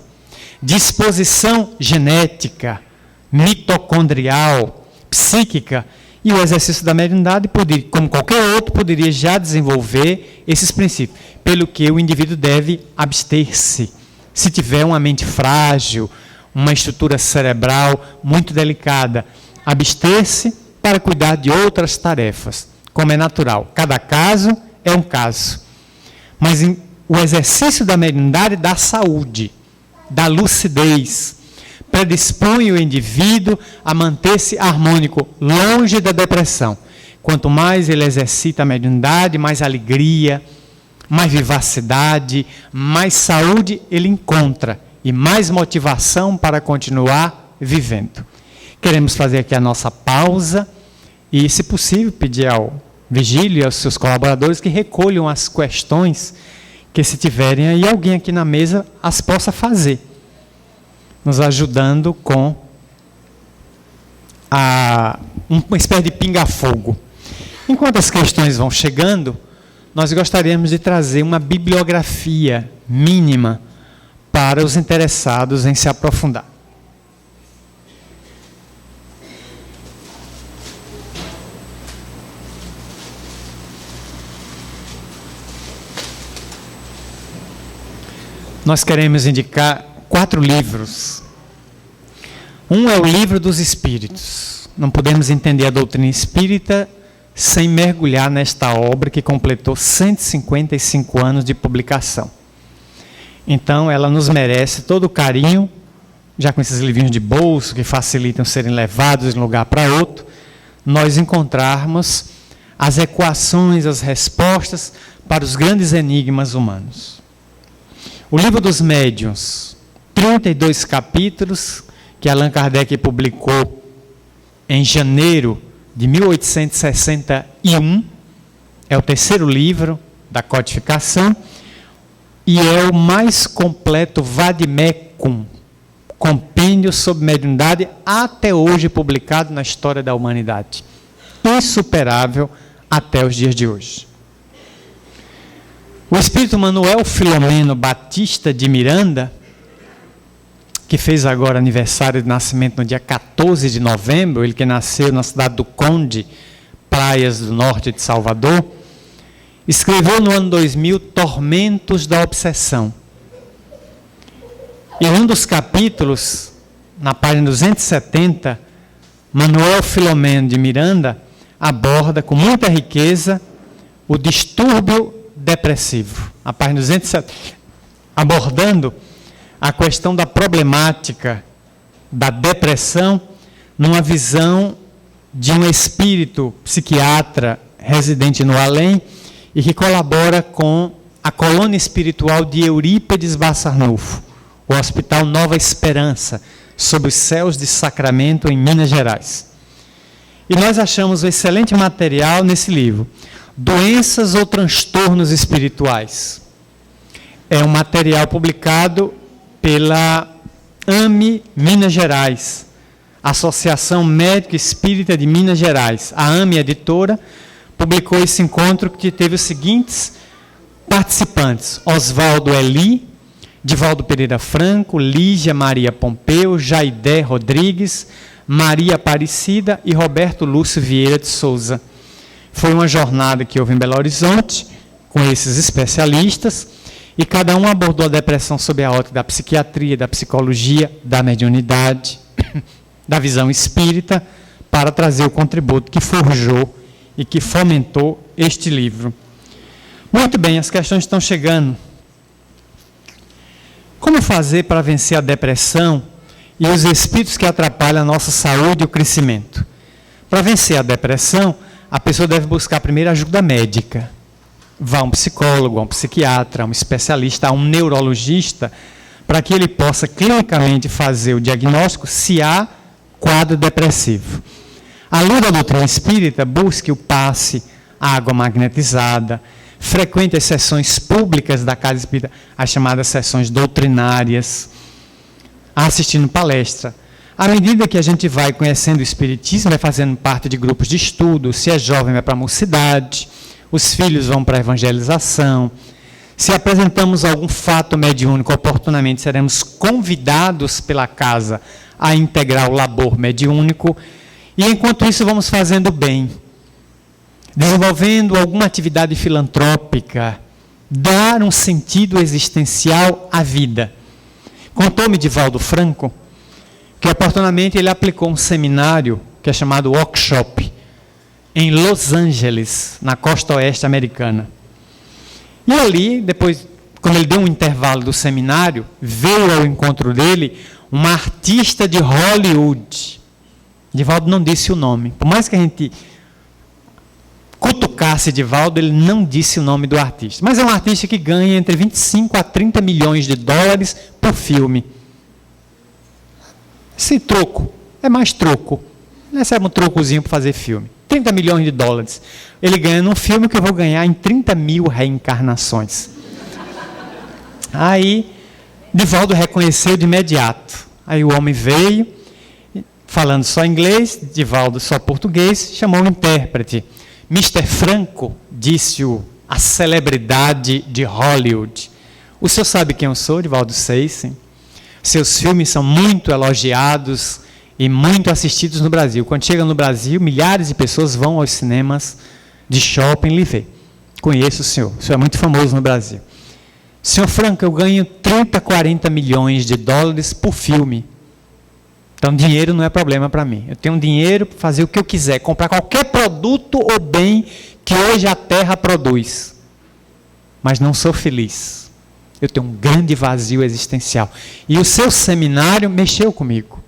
disposição genética, mitocondrial, psíquica, e o exercício da mediunidade, como qualquer outro, poderia já desenvolver esses princípios, pelo que o indivíduo deve abster-se. Se tiver uma mente frágil, uma estrutura cerebral muito delicada, abster-se para cuidar de outras tarefas, como é natural. Cada caso é um caso. Mas o exercício da mediunidade dá saúde, dá lucidez, predispõe o indivíduo a manter-se harmônico, longe da depressão. Quanto mais ele exercita a mediunidade, mais alegria, mais vivacidade, mais saúde ele encontra e mais motivação para continuar vivendo. Queremos fazer aqui a nossa pausa e, se possível, pedir ao Vigílio e aos seus colaboradores que recolham as questões que, se tiverem aí, alguém aqui na mesa as possa fazer, nos ajudando com uma espécie de pinga-fogo. Enquanto as questões vão chegando, nós gostaríamos de trazer uma bibliografia mínima para os interessados em se aprofundar. Nós queremos indicar 4 livros. Um é o Livro dos Espíritos. Não podemos entender a doutrina espírita sem mergulhar nesta obra que completou 155 anos de publicação. Então, ela nos merece todo o carinho já com esses livrinhos de bolso que facilitam serem levados de um lugar para outro, nós encontrarmos as equações, as respostas para os grandes enigmas humanos. O Livro dos Médiuns, 32 capítulos, que Allan Kardec publicou em janeiro de 1861, é o terceiro livro da codificação, e é o mais completo vademecum, compêndio sobre mediunidade, até hoje publicado na história da humanidade. Insuperável até os dias de hoje. O espírito Manuel Filomeno Batista de Miranda, que fez agora aniversário de nascimento no dia 14 de novembro, ele que nasceu na cidade do Conde, praias do norte de Salvador, escreveu no ano 2000 Tormentos da Obsessão. E um dos capítulos, na página 270, Manuel Filomeno de Miranda aborda com muita riqueza o distúrbio depressivo. A página 270, abordando a questão da problemática da depressão numa visão de um espírito psiquiatra residente no além e que colabora com a colônia espiritual de Eurípides Barçanufo, o Hospital Nova Esperança, sob os céus de Sacramento, em Minas Gerais. E nós achamos um excelente material nesse livro, Doenças ou Transtornos Espirituais. É um material publicado pela AME Minas Gerais, Associação Médica Espírita de Minas Gerais. A AME Editora publicou esse encontro que teve os seguintes participantes: Oswaldo Eli, Divaldo Pereira Franco, Lígia Maria Pompeu, Jaidé Rodrigues, Maria Aparecida e Roberto Lúcio Vieira de Souza. Foi uma jornada que houve em Belo Horizonte, com esses especialistas, e cada um abordou a depressão sob a ótica da psiquiatria, da psicologia, da mediunidade, da visão espírita, para trazer o contributo que forjou e que fomentou este livro. Muito bem, as questões estão chegando. Como fazer para vencer a depressão e os espíritos que atrapalham a nossa saúde e o crescimento? Para vencer a depressão, a pessoa deve buscar primeiro ajuda médica. Vá a um psicólogo, a um psiquiatra, a um especialista, a um neurologista, para que ele possa clinicamente fazer o diagnóstico se há quadro depressivo. À luz da doutrina espírita, busque o passe, a água magnetizada, frequente as sessões públicas da Casa Espírita, as chamadas sessões doutrinárias, assistindo palestra. À medida que a gente vai conhecendo o Espiritismo, vai fazendo parte de grupos de estudo, se é jovem vai para a mocidade, os filhos vão para a evangelização. Se apresentamos algum fato mediúnico oportunamente, seremos convidados pela casa a integrar o labor mediúnico. E enquanto isso vamos fazendo bem, desenvolvendo alguma atividade filantrópica, dar um sentido existencial à vida. Contou-me Divaldo Franco que oportunamente ele aplicou um seminário que é chamado Workshop em Los Angeles, na costa oeste americana. E ali, depois, quando ele deu um intervalo do seminário, veio ao encontro dele uma artista de Hollywood. Divaldo não disse o nome. Por mais que a gente cutucasse Divaldo, ele não disse o nome do artista. Mas é um artista que ganha entre 25 a 30 milhões de dólares por filme. Esse troco, é mais troco. Ele recebe um trocozinho para fazer filme. 30 milhões de dólares. Ele ganha num filme que eu vou ganhar em 30 mil reencarnações. Aí, Divaldo reconheceu de imediato. Aí o homem veio, falando só inglês, Divaldo só português, chamou um intérprete. Mr. Franco, disse-o, a celebridade de Hollywood. O senhor sabe quem eu sou, Divaldo? Sei, sim. Seus filmes são muito elogiados e muito assistidos no Brasil. Quando chega no Brasil, milhares de pessoas vão aos cinemas de shopping lhe ver. Conheço o senhor é muito famoso no Brasil. Senhor Franco, eu ganho 30, 40 milhões de dólares por filme. Então, dinheiro não é problema para mim. Eu tenho dinheiro para fazer o que eu quiser, comprar qualquer produto ou bem que hoje a terra produz. Mas não sou feliz. Eu tenho um grande vazio existencial. E o seu seminário mexeu comigo.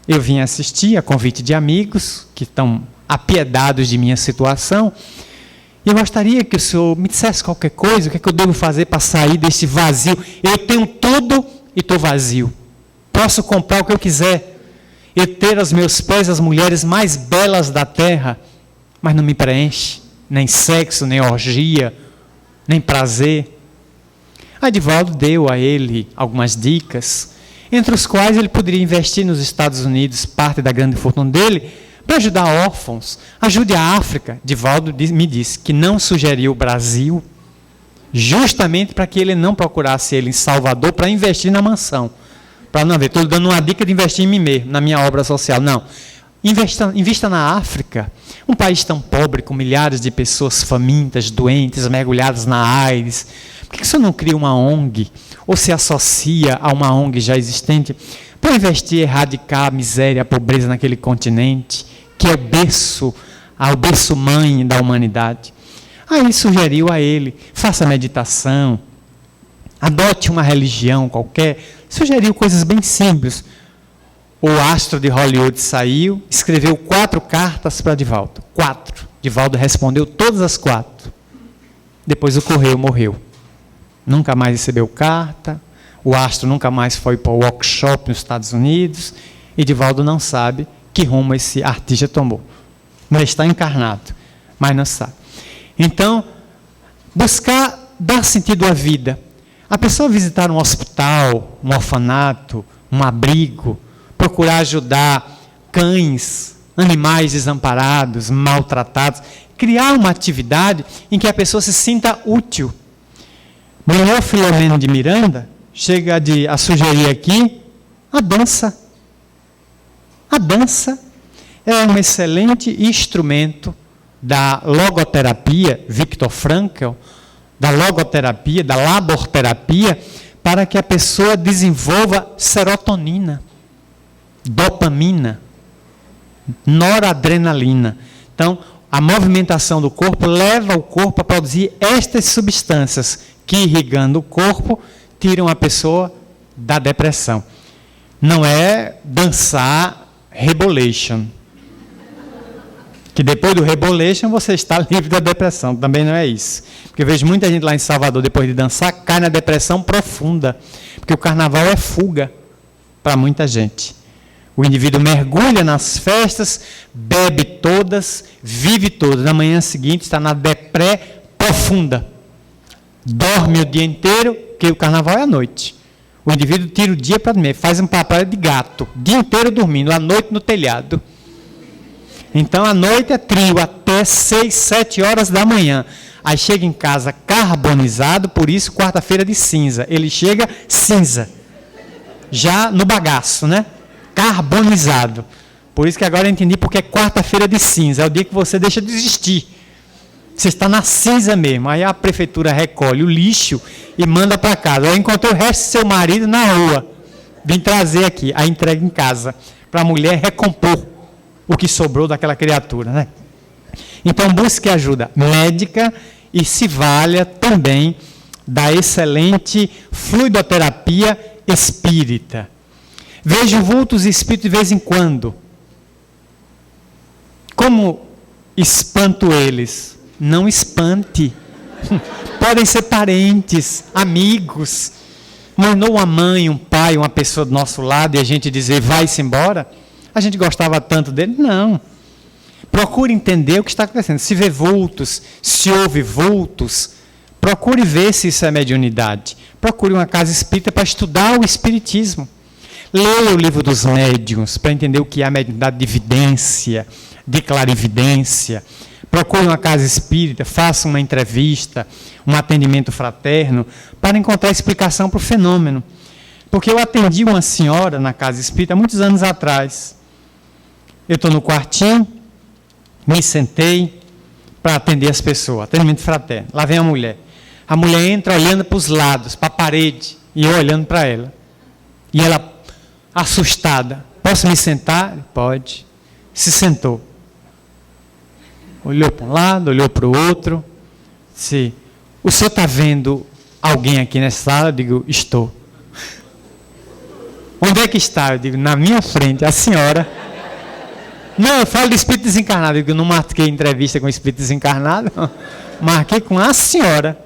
Eu vim assistir a convite de amigos que estão apiedados de minha situação. E eu gostaria que o senhor me dissesse qualquer coisa, o que é que eu devo fazer para sair desse vazio. Eu tenho tudo e estou vazio. Posso comprar o que eu quiser. Eu ter aos meus pés as mulheres mais belas da terra, mas não me preenche. Nem sexo, nem orgia, nem prazer. Divaldo deu a ele algumas dicas, entre os quais ele poderia investir nos Estados Unidos parte da grande fortuna dele para ajudar órfãos. Ajude a África. Divaldo me disse que não sugeriu o Brasil, justamente para que ele não procurasse ele em Salvador para investir na mansão. Para não ver, estou dando uma dica de investir em mim mesmo, na minha obra social. Não. Invista na África, um país tão pobre, com milhares de pessoas famintas, doentes, mergulhadas na AIDS. Por que você não cria uma ONG, ou se associa a uma ONG já existente, para investir e erradicar a miséria, a pobreza naquele continente, que é o berço mãe da humanidade? Aí sugeriu a ele, faça meditação, adote uma religião qualquer, sugeriu coisas bem simples. O astro de Hollywood saiu, escreveu 4 cartas para Divaldo. 4. Divaldo respondeu todas as 4. Depois o correio morreu. Nunca mais recebeu carta. O astro nunca mais foi para o workshop nos Estados Unidos. E Divaldo não sabe que rumo esse artista tomou. Ele está encarnado, mas não sabe. Então, buscar dar sentido à vida. A pessoa visitar um hospital, um orfanato, um abrigo, procurar ajudar cães, animais desamparados, maltratados, criar uma atividade em que a pessoa se sinta útil. Manuel Filomeno de Miranda chega a sugerir aqui a dança. A dança é um excelente instrumento da logoterapia, Viktor Frankl, da logoterapia, da laborterapia, para que a pessoa desenvolva serotonina, dopamina, noradrenalina. Então, a movimentação do corpo leva o corpo a produzir estas substâncias que, irrigando o corpo, tiram a pessoa da depressão. Não é dançar rebolation, que depois do rebolation você está livre da depressão. Também não é isso. Porque eu vejo muita gente lá em Salvador, depois de dançar, cai na depressão profunda. Porque o carnaval é fuga para muita gente. O indivíduo mergulha nas festas, bebe todas, vive todas. Na manhã seguinte está na depré profunda. Dorme o dia inteiro, porque o carnaval é à noite. O indivíduo tira o dia para dormir, faz um papel de gato, o dia inteiro dormindo, à noite no telhado. Então, à noite é trio, até 6, 7 horas da manhã. Aí chega em casa carbonizado, por isso quarta-feira de cinza. Ele chega cinza, já no bagaço, né? Carbonizado. Por isso que agora eu entendi porque é quarta-feira de cinza. É o dia que você deixa de existir. Você está na cinza mesmo. Aí a prefeitura recolhe o lixo e manda para casa. Eu encontrei o resto do seu marido na rua. Vim trazer aqui. Aí entrega em casa. Para a mulher recompor o que sobrou daquela criatura, né? Então busque ajuda médica e se valha também da excelente fluidoterapia espírita. Vejo vultos e espíritos de vez em quando. Como espanto eles? Não espante. Podem ser parentes, amigos. Mandou uma mãe, um pai, uma pessoa do nosso lado e a gente dizer, vai-se embora? A gente gostava tanto dele? Não. Procure entender o que está acontecendo. Se vê vultos, se ouve vultos, procure ver se isso é mediunidade. Procure uma casa espírita para estudar o espiritismo. Leia o livro dos médiuns para entender o que é a mediunidade de vidência, de clarividência. Procure uma casa espírita, faça uma entrevista, um atendimento fraterno, para encontrar explicação para o fenômeno. Porque eu atendi uma senhora na casa espírita há muitos anos atrás. Eu estou no quartinho, me sentei para atender as pessoas, atendimento fraterno. Lá vem a mulher. A mulher entra olhando para os lados, para a parede, e eu olhando para ela. E ela, assustada, posso me sentar? Pode. Se sentou. Olhou para um lado, olhou para o outro. Disse, o senhor está vendo alguém aqui nessa sala? Eu digo, estou. Onde é que está? Eu digo, na minha frente, a senhora. Não, eu falo de espírito desencarnado. Eu digo, não marquei entrevista com o espírito desencarnado. Marquei com a senhora.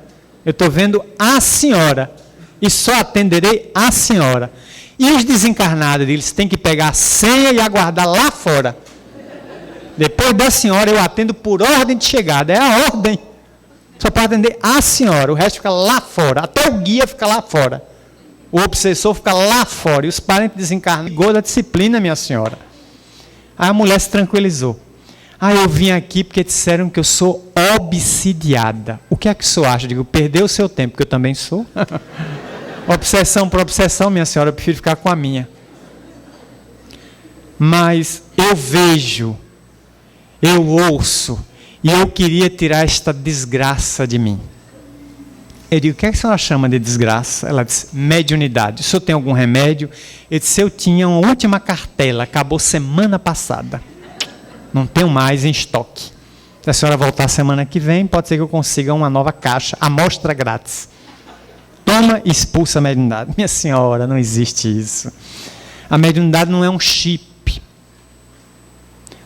Eu estou vendo a senhora. E só atenderei a senhora. E os desencarnados, eles têm que pegar a senha e aguardar lá fora. Depois da senhora, eu atendo por ordem de chegada. É a ordem. Só para atender a senhora. O resto fica lá fora. Até o guia fica lá fora. O obsessor fica lá fora. E os parentes desencarnados. Ligou da disciplina, minha senhora. Aí a mulher se tranquilizou. Eu vim aqui porque disseram que eu sou obsidiada. O que é que o senhor acha? Eu digo, perdeu o seu tempo, que eu também sou. Obsessão por obsessão, minha senhora, eu prefiro ficar com a minha. Mas eu vejo, eu ouço, e eu queria tirar esta desgraça de mim. Eu digo, o que é que a senhora chama de desgraça? Ela disse, mediunidade. O senhor tem algum remédio? Eu disse, eu tinha uma última cartela, acabou semana passada. Não tenho mais em estoque. Se a senhora voltar semana que vem, pode ser que eu consiga uma nova caixa, amostra grátis. Toma e expulsa a mediunidade. Minha senhora, não existe isso. A mediunidade não é um chip.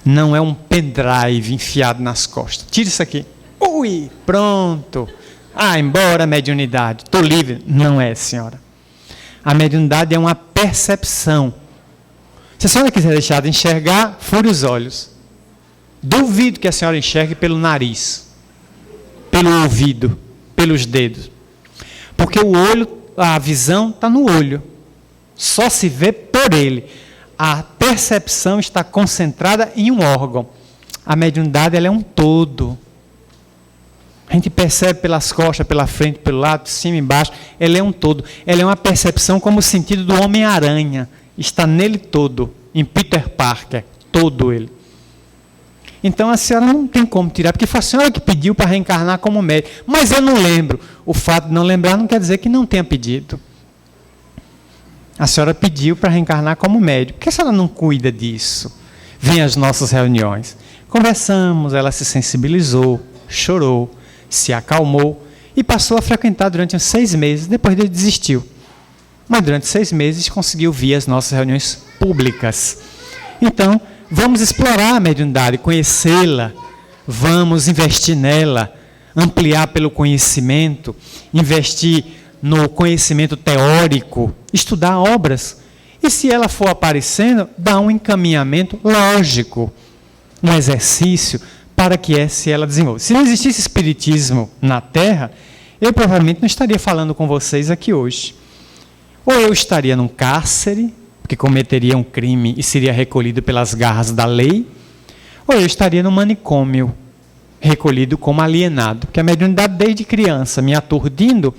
Não é um pendrive enfiado nas costas. Tira isso aqui. Ui, pronto. Embora mediunidade. Estou livre. Não é, senhora. A mediunidade é uma percepção. Se a senhora quiser deixar de enxergar, fure os olhos. Duvido que a senhora enxergue pelo nariz, pelo ouvido, pelos dedos. Porque o olho, a visão está no olho. Só se vê por ele. A percepção está concentrada em um órgão. A mediunidade ela é um todo. A gente percebe pelas costas, pela frente, pelo lado, de cima e embaixo. Ela é um todo. Ela é uma percepção como o sentido do Homem-Aranha. Está nele todo. Em Peter Parker. Todo ele. Então a senhora não tem como tirar, porque foi a senhora que pediu para reencarnar como médium. Mas eu não lembro. O fato de não lembrar não quer dizer que não tenha pedido. A senhora pediu para reencarnar como médium. Por que a senhora não cuida disso? Vem às nossas reuniões. Conversamos, ela se sensibilizou, chorou, se acalmou e passou a frequentar durante uns 6 meses. Depois ele desistiu. Mas durante 6 meses conseguiu vir às nossas reuniões públicas. Então, vamos explorar a mediunidade, conhecê-la, vamos investir nela, ampliar pelo conhecimento, investir no conhecimento teórico, estudar obras. E se ela for aparecendo, dá um encaminhamento lógico, um exercício para que ela desenvolva. Se não existisse espiritismo na Terra, eu provavelmente não estaria falando com vocês aqui hoje. Ou eu estaria num cárcere, que cometeria um crime e seria recolhido pelas garras da lei, ou eu estaria no manicômio, recolhido como alienado. Porque a mediunidade desde criança me aturdindo,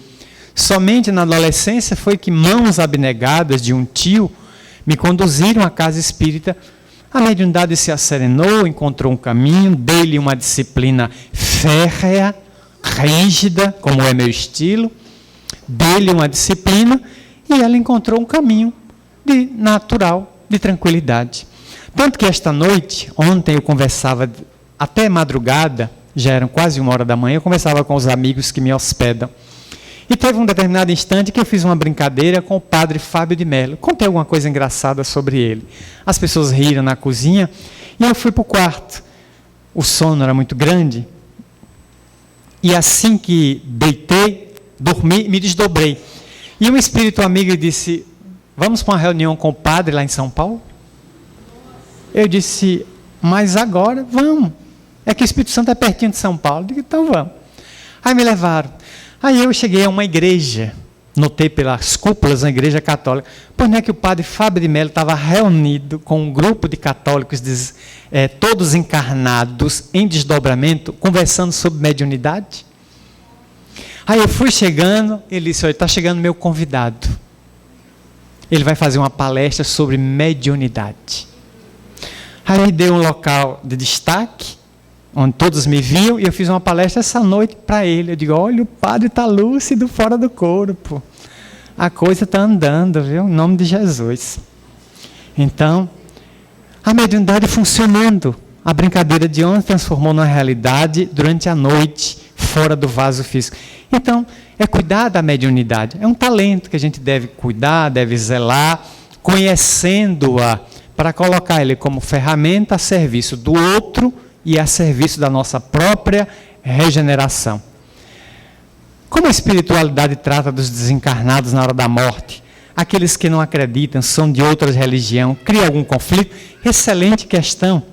somente na adolescência foi que mãos abnegadas de um tio me conduziram à casa espírita. A mediunidade se acerenou, encontrou um caminho, dei-lhe uma disciplina férrea, rígida, como é meu estilo, dei-lhe uma disciplina e ela encontrou um caminho natural, de tranquilidade. Tanto que esta noite, ontem eu conversava até madrugada, já eram quase 1h da manhã, eu conversava com os amigos que me hospedam. E teve um determinado instante que eu fiz uma brincadeira com o padre Fábio de Mello. Contei alguma coisa engraçada sobre ele. As pessoas riram na cozinha e eu fui para o quarto. O sono era muito grande. E assim que deitei, dormi, me desdobrei. E um espírito amigo disse, vamos para uma reunião com o padre lá em São Paulo? Eu disse, mas agora vamos. É que o Espírito Santo é pertinho de São Paulo. Eu digo, então vamos. Aí me levaram. Aí eu cheguei a uma igreja, notei pelas cúpulas, uma igreja católica. Pois não é que o padre Fábio de Mello estava reunido com um grupo de católicos, todos encarnados, em desdobramento, conversando sobre mediunidade? Aí eu fui chegando, ele disse, olha, está chegando meu convidado. Ele vai fazer uma palestra sobre mediunidade. Aí me deu um local de destaque, onde todos me viam, e eu fiz uma palestra essa noite para ele. Eu digo, olha, o padre está lúcido fora do corpo. A coisa está andando, viu? Em nome de Jesus. Então, a mediunidade funcionando. A brincadeira de ontem transformou numa realidade durante a noite. fora do vaso físico. Então, é cuidar da mediunidade. É um talento que a gente deve cuidar, deve zelar, conhecendo-a, para colocar ele como ferramenta a serviço do outro e a serviço da nossa própria regeneração. Como a espiritualidade trata dos desencarnados na hora da morte? Aqueles que não acreditam, são de outras religiões, cria algum conflito? Excelente questão.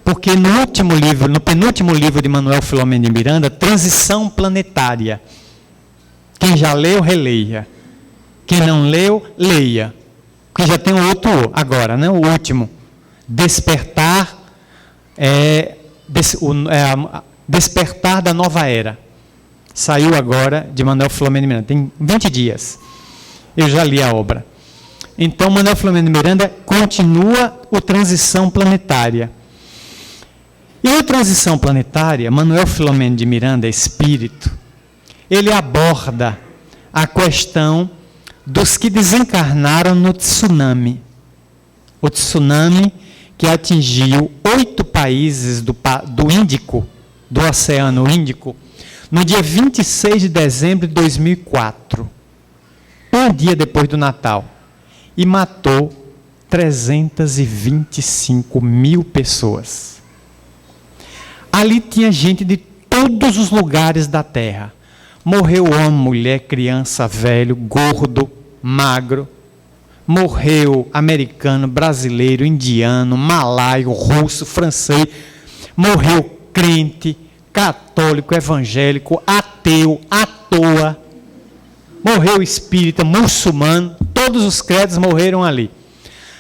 Porque no penúltimo livro de Manuel Filomeno de Miranda, Transição Planetária. Quem já leu, releia. Quem não leu, leia. Porque já tem o outro agora, né? O último. Despertar, Despertar da Nova Era. Saiu agora de Manuel Filomeno de Miranda. Tem 20 dias. Eu já li a obra. Então, Manuel Filomeno de Miranda continua o Transição Planetária. E a Transição Planetária, Manuel Filomeno de Miranda, espírito, ele aborda a questão dos que desencarnaram no tsunami. O tsunami que atingiu 8 países do Índico, do Oceano Índico, no dia 26 de dezembro de 2004, um dia depois do Natal, e matou 325 mil pessoas. Ali tinha gente de todos os lugares da Terra. Morreu homem, mulher, criança, velho, gordo, magro. Morreu americano, brasileiro, indiano, malaio, russo, francês. Morreu crente, católico, evangélico, ateu, à toa. Morreu espírita, muçulmano. Todos os credos morreram ali.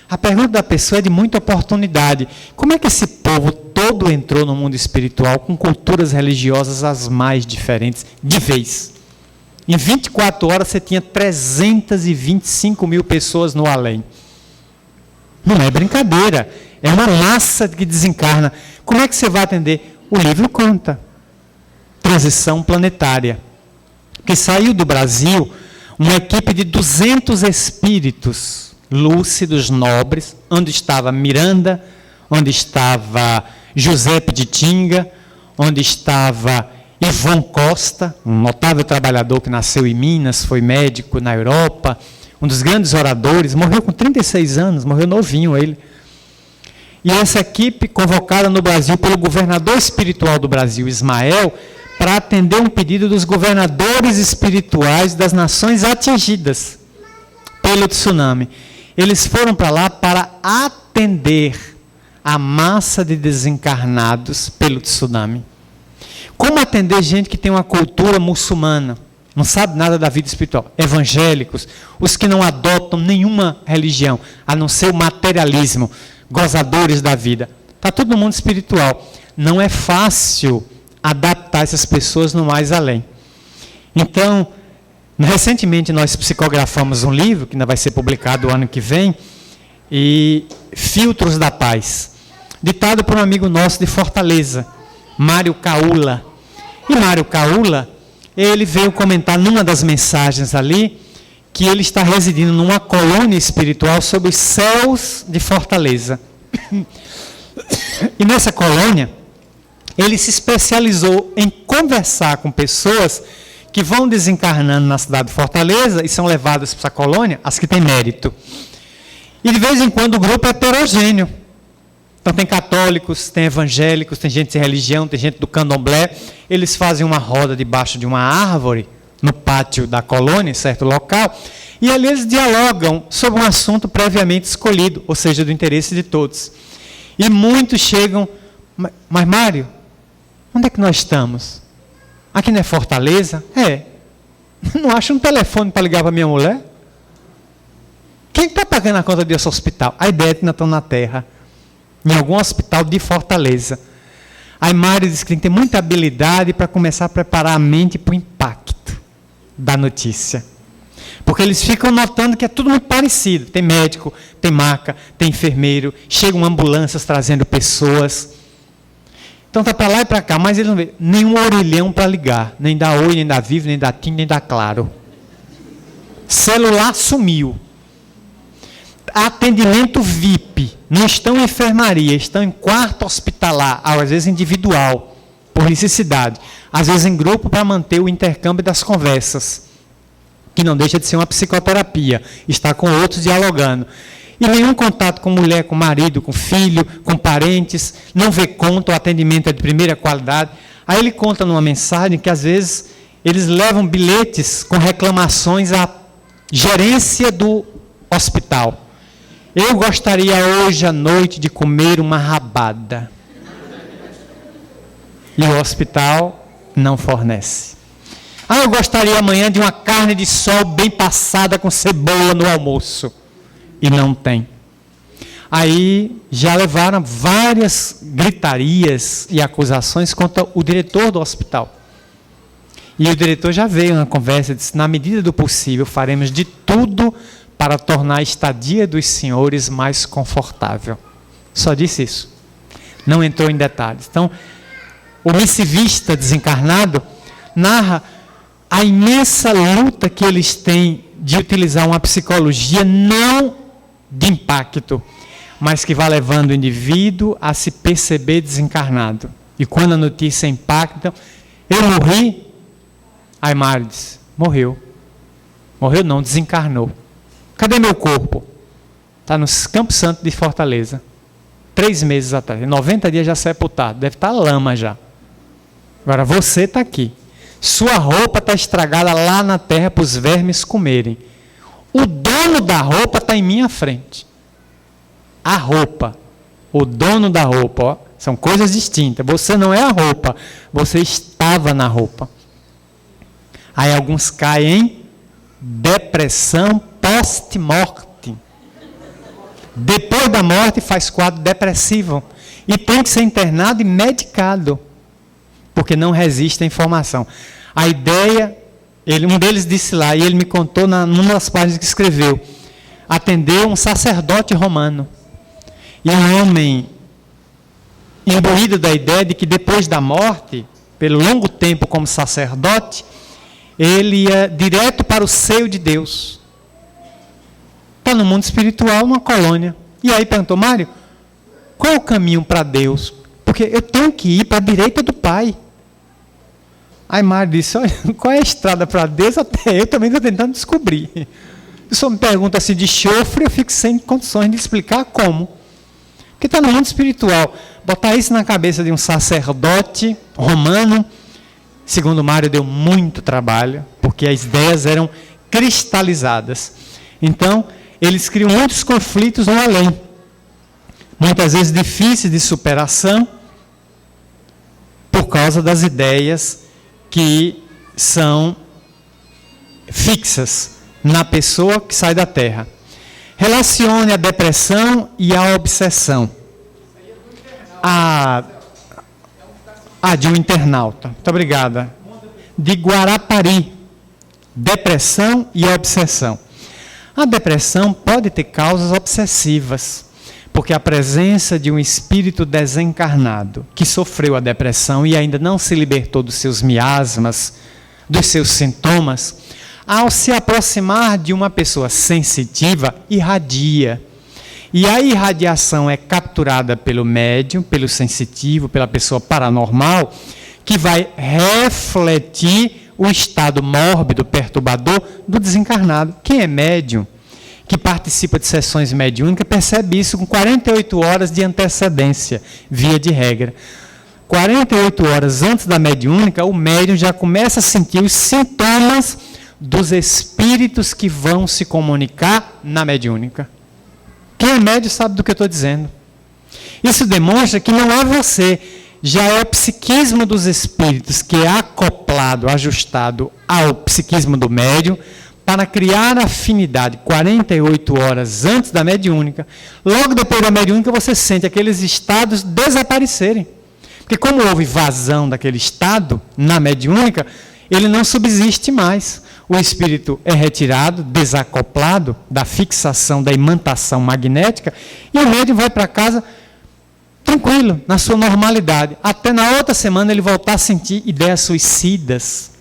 A pergunta da pessoa é de muita oportunidade. Como é que esse povo todo entrou no mundo espiritual com culturas religiosas as mais diferentes, de vez? Em 24 horas você tinha 325 mil pessoas no além. Não é brincadeira. É uma massa que desencarna. Como é que você vai atender? O livro conta. Transição Planetária. Que saiu do Brasil uma equipe de 200 espíritos lúcidos, nobres, onde estava Miranda, onde estava José Pititinga, onde estava Ivon Costa, um notável trabalhador que nasceu em Minas, foi médico na Europa, um dos grandes oradores, morreu com 36 anos, morreu novinho ele. E essa equipe, convocada no Brasil pelo governador espiritual do Brasil, Ismael, para atender um pedido dos governadores espirituais das nações atingidas pelo tsunami. Eles foram para lá para atender a massa de desencarnados pelo tsunami. Como atender gente que tem uma cultura muçulmana, não sabe nada da vida espiritual? Evangélicos, os que não adotam nenhuma religião, a não ser o materialismo, gozadores da vida. Está todo mundo espiritual. Não é fácil adaptar essas pessoas no mais além. Então, recentemente nós psicografamos um livro, que ainda vai ser publicado o ano que vem, e Filtros da Paz, ditado por um amigo nosso de Fortaleza, Mário Caula. E Mário Caula, ele veio comentar numa das mensagens ali, que ele está residindo numa colônia espiritual sob os céus de Fortaleza. E nessa colônia, ele se especializou em conversar com pessoas que vão desencarnando na cidade de Fortaleza e são levadas para essa colônia, as que têm mérito. E de vez em quando o grupo é heterogêneo. Então tem católicos, tem evangélicos, tem gente sem religião, tem gente do candomblé. Eles fazem uma roda debaixo de uma árvore, no pátio da colônia, em certo local, e ali eles dialogam sobre um assunto previamente escolhido, ou seja, do interesse de todos. E muitos chegam, mas Mário, onde é que nós estamos? Aqui não é Fortaleza? É. Não acho um telefone para ligar para minha mulher? Quem está pagando a conta desse hospital? A ideia é que nós estamos na Terra, em algum hospital de Fortaleza. Aí Mário diz que tem que ter muita habilidade para começar a preparar a mente para o impacto da notícia. Porque eles ficam notando que é tudo muito parecido. Tem médico, tem maca, tem enfermeiro, chegam ambulâncias trazendo pessoas. Então está para lá e para cá, mas ele não vê nenhum orelhão para ligar. Nem da Oi, nem da Vivo, nem da TIM, nem da Claro. Celular sumiu. Atendimento VIP. Não estão em enfermaria, estão em quarto hospitalar, às vezes individual, por necessidade, às vezes em grupo para manter o intercâmbio das conversas, que não deixa de ser uma psicoterapia, estar com outros dialogando. E nenhum contato com mulher, com marido, com filho, com parentes, não vê conta, o atendimento é de primeira qualidade. Aí ele conta numa mensagem que às vezes eles levam bilhetes com reclamações à gerência do hospital. Eu gostaria hoje à noite de comer uma rabada. E o hospital não fornece. Eu gostaria amanhã de uma carne de sol bem passada com cebola no almoço. E não tem. Aí já levaram várias gritarias e acusações contra o diretor do hospital. E o diretor já veio na conversa e disse: na medida do possível, faremos de tudo para tornar a estadia dos senhores mais confortável. Só disse isso. Não entrou em detalhes. Então, o missivista desencarnado narra a imensa luta que eles têm de utilizar uma psicologia não de impacto, mas que vai levando o indivíduo a se perceber desencarnado. E quando a notícia impacta, eu morri, aí Mário diz: morreu. Morreu não, desencarnou. Cadê meu corpo? Está no Campo Santo de Fortaleza. 3 meses atrás, 90 dias já sepultado, deve estar lama já. Agora você está aqui. Sua roupa está estragada lá na terra para os vermes comerem. O dono da roupa está em minha frente. A roupa, o dono da roupa, ó, são coisas distintas. Você não é a roupa, você estava na roupa. Aí alguns caem em depressão post-mortem. Depois da morte faz quadro depressivo. E tem que ser internado e medicado, porque não resiste à informação. A ideia, um deles disse lá, e ele me contou numa das páginas que escreveu, atendeu um sacerdote romano. E um homem imbuído da ideia de que depois da morte, pelo longo tempo como sacerdote, ele ia direto para o seio de Deus. Está no mundo espiritual, numa colônia. E aí perguntou: Mário, qual é o caminho para Deus? Porque eu tenho que ir para a direita do Pai. Aí Mário disse: olha, qual é a estrada para Deus? Até eu também estou tentando descobrir. Se só me pergunta assim de chofre, eu fico sem condições de explicar como. Porque está no mundo espiritual. Botar isso na cabeça de um sacerdote romano, segundo Mário, deu muito trabalho, porque as ideias eram cristalizadas. Então, eles criam muitos conflitos no além. Muitas vezes difíceis de superação, por causa das ideias que são fixas na pessoa que sai da Terra. Relacione a depressão e a obsessão. De um internauta. Muito obrigada. De Guarapari. Depressão e obsessão. A depressão pode ter causas obsessivas, porque a presença de um espírito desencarnado que sofreu a depressão e ainda não se libertou dos seus miasmas, dos seus sintomas, ao se aproximar de uma pessoa sensitiva, irradia. E a irradiação é capturada pelo médium, pelo sensitivo, pela pessoa paranormal, que vai refletir o estado mórbido, perturbador do desencarnado. Quem é médium, que participa de sessões mediúnicas, percebe isso com 48 horas de antecedência, via de regra. 48 horas antes da mediúnica, o médium já começa a sentir os sintomas dos espíritos que vão se comunicar na mediúnica. Quem é médium sabe do que eu estou dizendo. Isso demonstra que não é você, já é o psiquismo dos espíritos que é acoplado, ajustado ao psiquismo do médium, para criar afinidade 48 horas antes da mediúnica. Logo depois da mediúnica você sente aqueles estados desaparecerem. Porque como houve vazão daquele estado na mediúnica, ele não subsiste mais. O espírito é retirado, desacoplado da fixação, da imantação magnética, e o médium vai para casa tranquilo, na sua normalidade. Até na outra semana ele voltar a sentir ideias suicidas,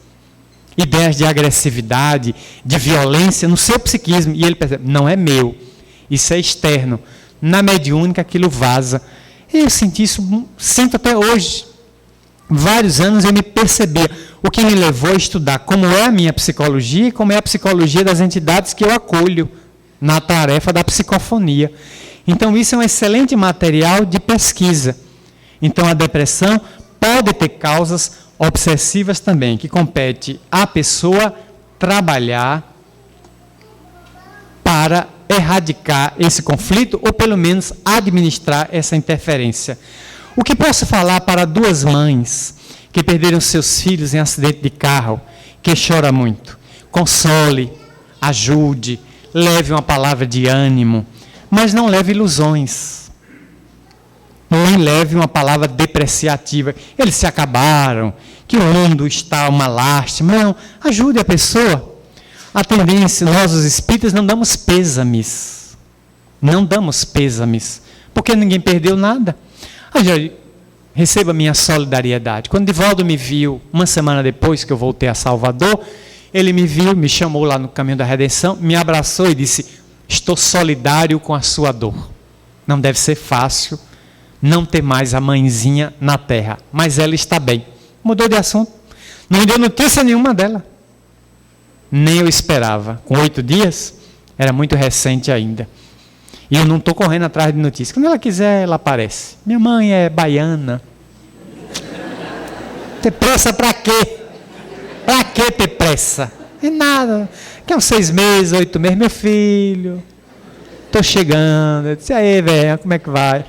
ideias de agressividade, de violência no seu psiquismo. E ele percebe: não é meu, isso é externo. Na mediúnica aquilo vaza. Eu senti isso, sinto até hoje. vários anos eu me percebia, o que me levou a estudar como é a minha psicologia e como é a psicologia das entidades que eu acolho na tarefa da psicofonia. Então isso é um excelente material de pesquisa. Então a depressão pode ter causas obsessivas também, que compete à pessoa trabalhar para erradicar esse conflito ou pelo menos administrar essa interferência. O que posso falar para duas mães que perderam seus filhos em acidente de carro, que chora muito? Console, ajude, leve uma palavra de ânimo, mas não leve ilusões. Não leve uma palavra depreciativa. Eles se acabaram, que o mundo está uma lástima. Não, ajude a pessoa. A tendência, nós os espíritas não damos pêsames. Não damos pêsames, porque ninguém perdeu nada. Receba minha solidariedade. Quando Divaldo me viu, uma semana depois que eu voltei a Salvador, ele me viu, me chamou lá no Caminho da Redenção, me abraçou e disse: estou solidário com a sua dor. Não deve ser fácil não ter mais a mãezinha na terra, mas ela está bem. Mudou de assunto. Não me deu notícia nenhuma dela. Nem eu esperava. Com 8 dias, era muito recente ainda. E eu não estou correndo atrás de notícia. Quando ela quiser, ela aparece. Minha mãe é baiana. Ter pressa para quê? Para que ter pressa? É nada. Quer uns 6 meses, 8 meses, meu filho. Estou chegando. Eu disse: aí, velho, como é que vai?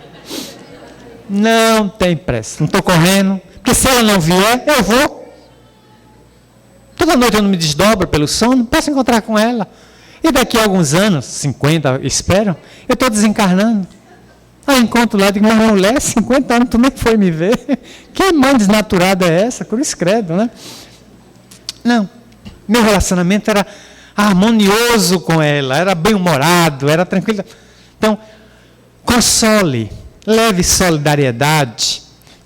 Não tem pressa. Não estou correndo. Porque se ela não vier, eu vou. Toda noite eu não me desdobro pelo sono, posso encontrar com ela. E daqui a alguns anos, 50, espero, eu estou desencarnando. Aí encontro lá, digo: mas mulher, 50 anos, tu nem foi me ver. Que mãe desnaturada é essa? Cruz credo, né? Não. Meu relacionamento era harmonioso com ela, era bem-humorado, era tranquilo. Então, console, leve solidariedade,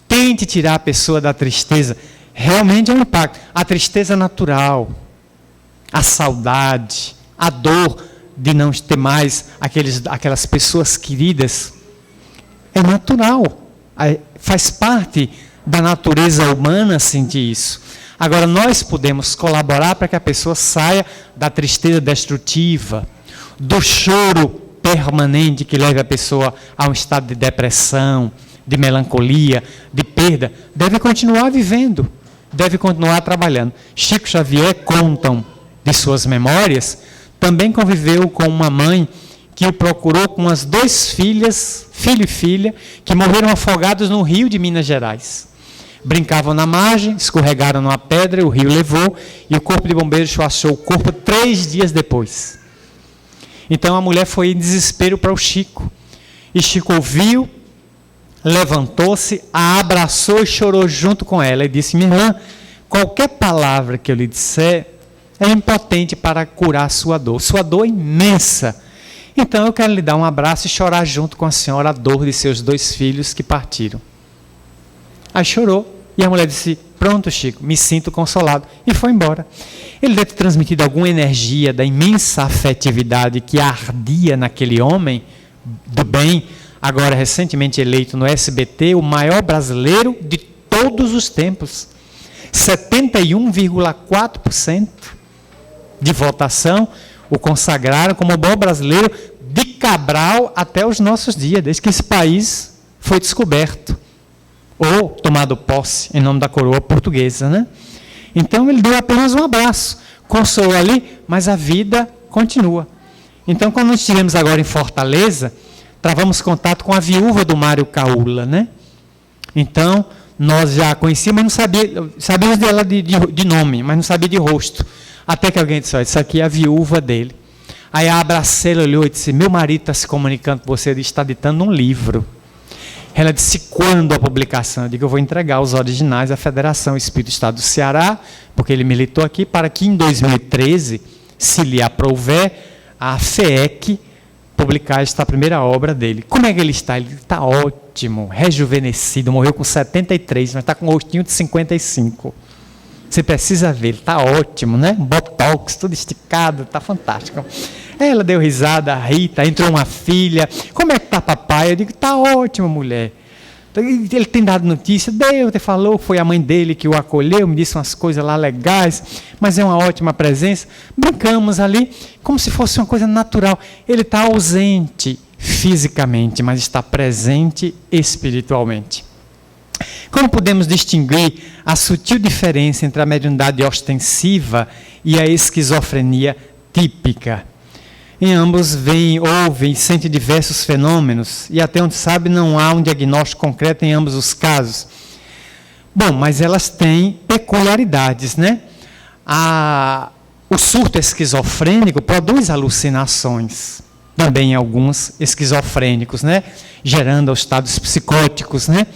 tente tirar a pessoa da tristeza. Realmente é um impacto. A tristeza natural, a saudade, a dor de não ter mais aquelas pessoas queridas, é natural. Faz parte da natureza humana sentir isso. Agora, nós podemos colaborar para que a pessoa saia da tristeza destrutiva, do choro permanente que leva a pessoa a um estado de depressão, de melancolia, de perda. Deve continuar vivendo. Deve continuar trabalhando. Chico Xavier, contam de suas memórias, também conviveu com uma mãe que o procurou com as 2 filhas, filho e filha, que morreram afogados no rio de Minas Gerais. Brincavam na margem, escorregaram numa pedra, o rio levou, e o corpo de bombeiros achou o corpo 3 dias depois. Então a mulher foi em desespero para o Chico. E Chico ouviu, levantou-se, a abraçou e chorou junto com ela. E disse: minha irmã, qualquer palavra que eu lhe disser é impotente para curar a sua dor. Sua dor é imensa. Então eu quero lhe dar um abraço e chorar junto com a senhora a dor de seus 2 filhos que partiram. Aí chorou. E a mulher disse: pronto, Chico, me sinto consolado. E foi embora. Ele deve ter transmitido alguma energia da imensa afetividade que ardia naquele homem do bem, agora recentemente eleito no SBT, o maior brasileiro de todos os tempos. 71,4% de votação o consagraram como o maior brasileiro de Cabral até os nossos dias, desde que esse país foi descoberto, ou tomado posse em nome da coroa portuguesa, né? Então ele deu apenas um abraço, consolou ali, mas a vida continua. Então, quando nós estivemos agora em Fortaleza, travamos contato com a viúva do Mário Caula, né? Então, nós já conhecíamos, mas não sabíamos dela de nome, mas não sabia de rosto. Até que alguém disse: olha, isso aqui é a viúva dele. Aí a abracela olhou e disse: meu marido está se comunicando com você, ele está ditando um livro. Ela disse: quando a publicação? Eu digo: eu vou entregar os originais à Federação Espírita do Estado do Ceará, porque ele militou aqui, para que em 2013, se lhe aprouver, a FEEC publicar esta primeira obra dele. Como é que ele está? Ele está ótimo, rejuvenescido, morreu com 73, mas está com um rostinho de 55. Você precisa ver, ele está ótimo, né? Botox, tudo esticado, está fantástico. Ela deu risada, a Rita, entrou uma filha. Como é que está papai? Eu digo: está ótimo, mulher. Ele tem dado notícia, Deus falou, foi a mãe dele que o acolheu, me disse umas coisas lá legais, mas é uma ótima presença. Brincamos ali, como se fosse uma coisa natural. Ele está ausente fisicamente, mas está presente espiritualmente. Como podemos distinguir a sutil diferença entre a mediunidade ostensiva e a esquizofrenia típica? Em ambos ouvem e sentem diversos fenômenos, e até onde sabe não há um diagnóstico concreto em ambos os casos. Bom, mas elas têm peculiaridades, né? O surto esquizofrênico produz alucinações, também em alguns esquizofrênicos, né? Gerando estados psicóticos, né?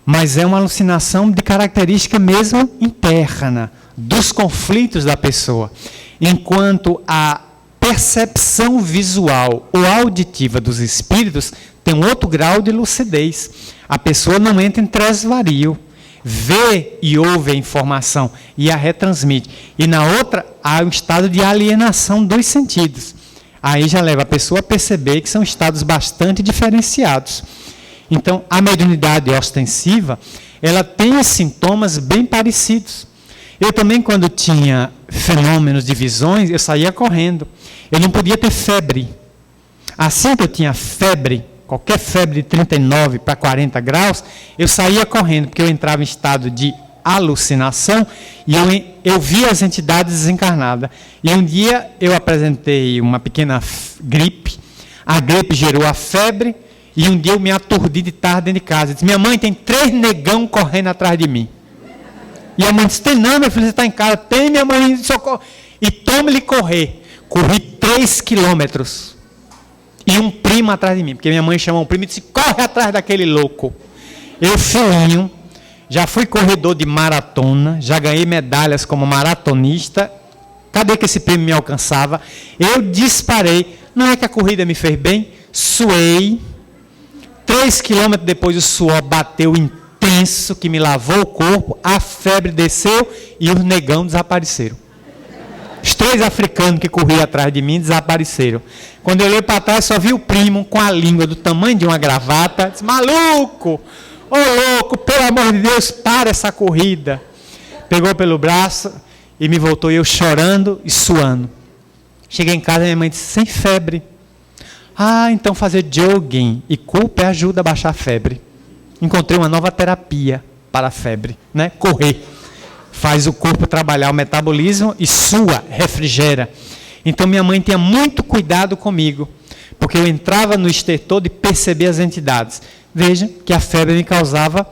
Mas é uma alucinação de característica mesmo interna, dos conflitos da pessoa. Enquanto a percepção visual ou auditiva dos espíritos tem um outro grau de lucidez. A pessoa não entra em tresvario, vê e ouve a informação e a retransmite. E na outra, há um estado de alienação dos sentidos. Aí já leva a pessoa a perceber que são estados bastante diferenciados. Então, a mediunidade ostensiva, ela tem os sintomas bem parecidos. Eu também, quando tinha fenômenos de visões, eu saía correndo. Eu não podia ter febre. Assim que eu tinha febre, qualquer febre de 39 para 40 graus, eu saía correndo, porque eu entrava em estado de alucinação e eu via as entidades desencarnadas. E um dia eu apresentei uma pequena gripe, a gripe gerou a febre, e um dia eu me aturdi de tarde dentro de casa. Eu disse, minha mãe, tem 3 negão correndo atrás de mim. E a mãe disse, tem não, meu filho, você está em casa. Tem, minha mãe, socorro. E tome-lhe correr. Corri 3 quilômetros. E um primo atrás de mim. Porque minha mãe chamou um primo e disse, corre atrás daquele louco. Eu filhinho, já fui corredor de maratona, já ganhei medalhas como maratonista. Cadê que esse primo me alcançava? Eu disparei. Não é que a corrida me fez bem? Suei. 3 quilômetros depois o suor bateu intenso, que me lavou o corpo, a febre desceu e os negão desapareceram. Os 3 africanos que corriam atrás de mim desapareceram. Quando eu olhei para trás, só vi o primo com a língua do tamanho de uma gravata. Disse, maluco, ô louco, pelo amor de Deus, para essa corrida. Pegou pelo braço e me voltou, eu chorando e suando. Cheguei em casa e minha mãe disse, sem febre. Ah, então fazer jogging e culpa ajuda a baixar a febre. Encontrei uma nova terapia para a febre, né? Correr. Faz o corpo trabalhar o metabolismo e sua, refrigera. Então minha mãe tinha muito cuidado comigo, porque eu entrava no estertor de perceber as entidades. Veja que a febre me causava,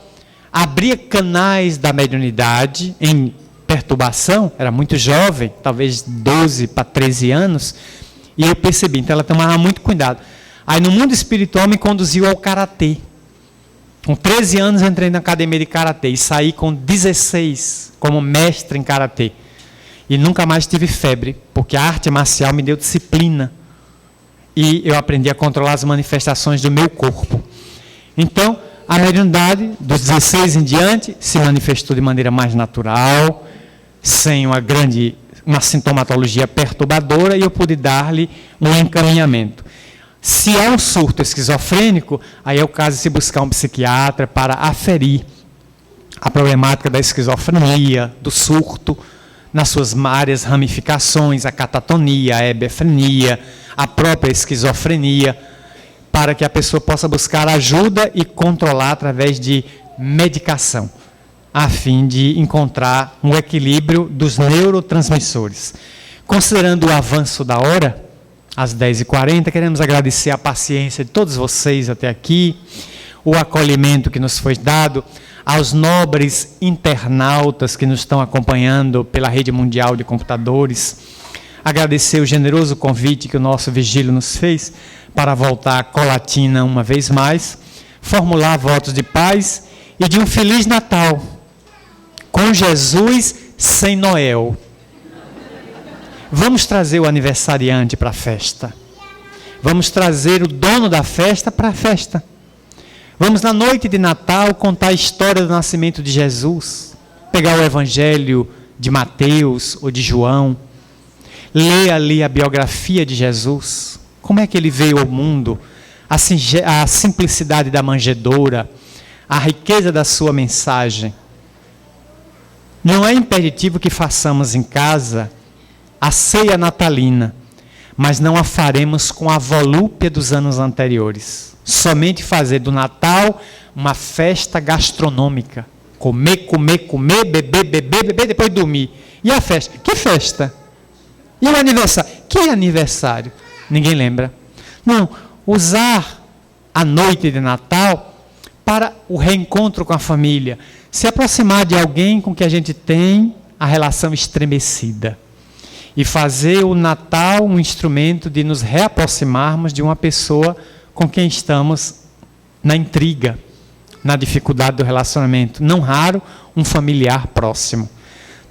abria canais da mediunidade em perturbação, era muito jovem, talvez 12 para 13 anos, e eu percebi, então ela tomava muito cuidado. Aí no mundo espiritual me conduziu ao karatê. Com 13 anos entrei na academia de karatê e saí com 16 como mestre em karatê. E nunca mais tive febre, porque a arte marcial me deu disciplina. E eu aprendi a controlar as manifestações do meu corpo. Então, a mediunidade, dos 16 em diante, se manifestou de maneira mais natural, sem uma sintomatologia perturbadora, e eu pude dar-lhe um encaminhamento. Se há um surto esquizofrênico, aí é o caso de se buscar um psiquiatra para aferir a problemática da esquizofrenia, do surto, nas suas várias ramificações, a catatonia, a hebefrenia, a própria esquizofrenia, para que a pessoa possa buscar ajuda e controlar através de medicação, a fim de encontrar um equilíbrio dos neurotransmissores. Considerando o avanço da hora, às 10h40, queremos agradecer a paciência de todos vocês até aqui, o acolhimento que nos foi dado, aos nobres internautas que nos estão acompanhando pela rede mundial de computadores, agradecer o generoso convite que o nosso Vigílio nos fez para voltar a Colatina uma vez mais, formular votos de paz e de um Feliz Natal, com Jesus sem Noel. Vamos trazer o aniversariante para a festa. Vamos trazer o dono da festa para a festa. Vamos na noite de Natal contar a história do nascimento de Jesus. Pegar o evangelho de Mateus ou de João. Ler ali a biografia de Jesus. Como é que ele veio ao mundo? A simplicidade da manjedoura. a riqueza da sua mensagem. Não é impeditivo que façamos em casa a ceia natalina, mas não a faremos com a volúpia dos anos anteriores. Somente fazer do Natal uma festa gastronômica. Comer, beber, depois dormir. E a festa? Que festa? E o aniversário? Que aniversário? Ninguém lembra. Não, usar a noite de Natal para o reencontro com a família. Se aproximar de alguém com que a gente tem a relação estremecida. E fazer o Natal um instrumento de nos reaproximarmos de uma pessoa com quem estamos na intriga, na dificuldade do relacionamento. Não raro, um familiar próximo.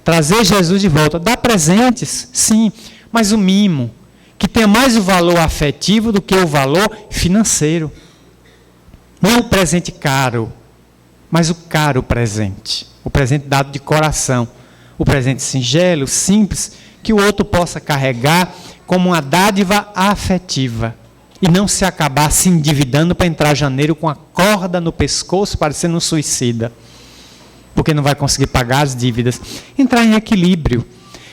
Trazer Jesus de volta. Dar presentes, sim, mas o mimo, que tenha mais o valor afetivo do que o valor financeiro. Não o presente caro, mas o caro presente. O presente dado de coração. O presente singelo, simples, que o outro possa carregar como uma dádiva afetiva. E não se acabar se endividando para entrar janeiro com a corda no pescoço, parecendo um suicida. Porque não vai conseguir pagar as dívidas. Entrar em equilíbrio.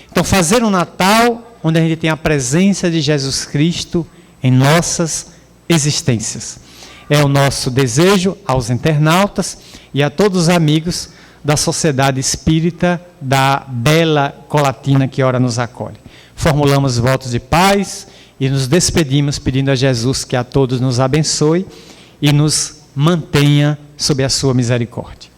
Então, fazer um Natal onde a gente tem a presença de Jesus Cristo em nossas existências. É o nosso desejo aos internautas e a todos os amigos da Sociedade Espírita da Bela Colatina que ora nos acolhe. Formulamos votos de paz e nos despedimos pedindo a Jesus que a todos nos abençoe e nos mantenha sob a sua misericórdia.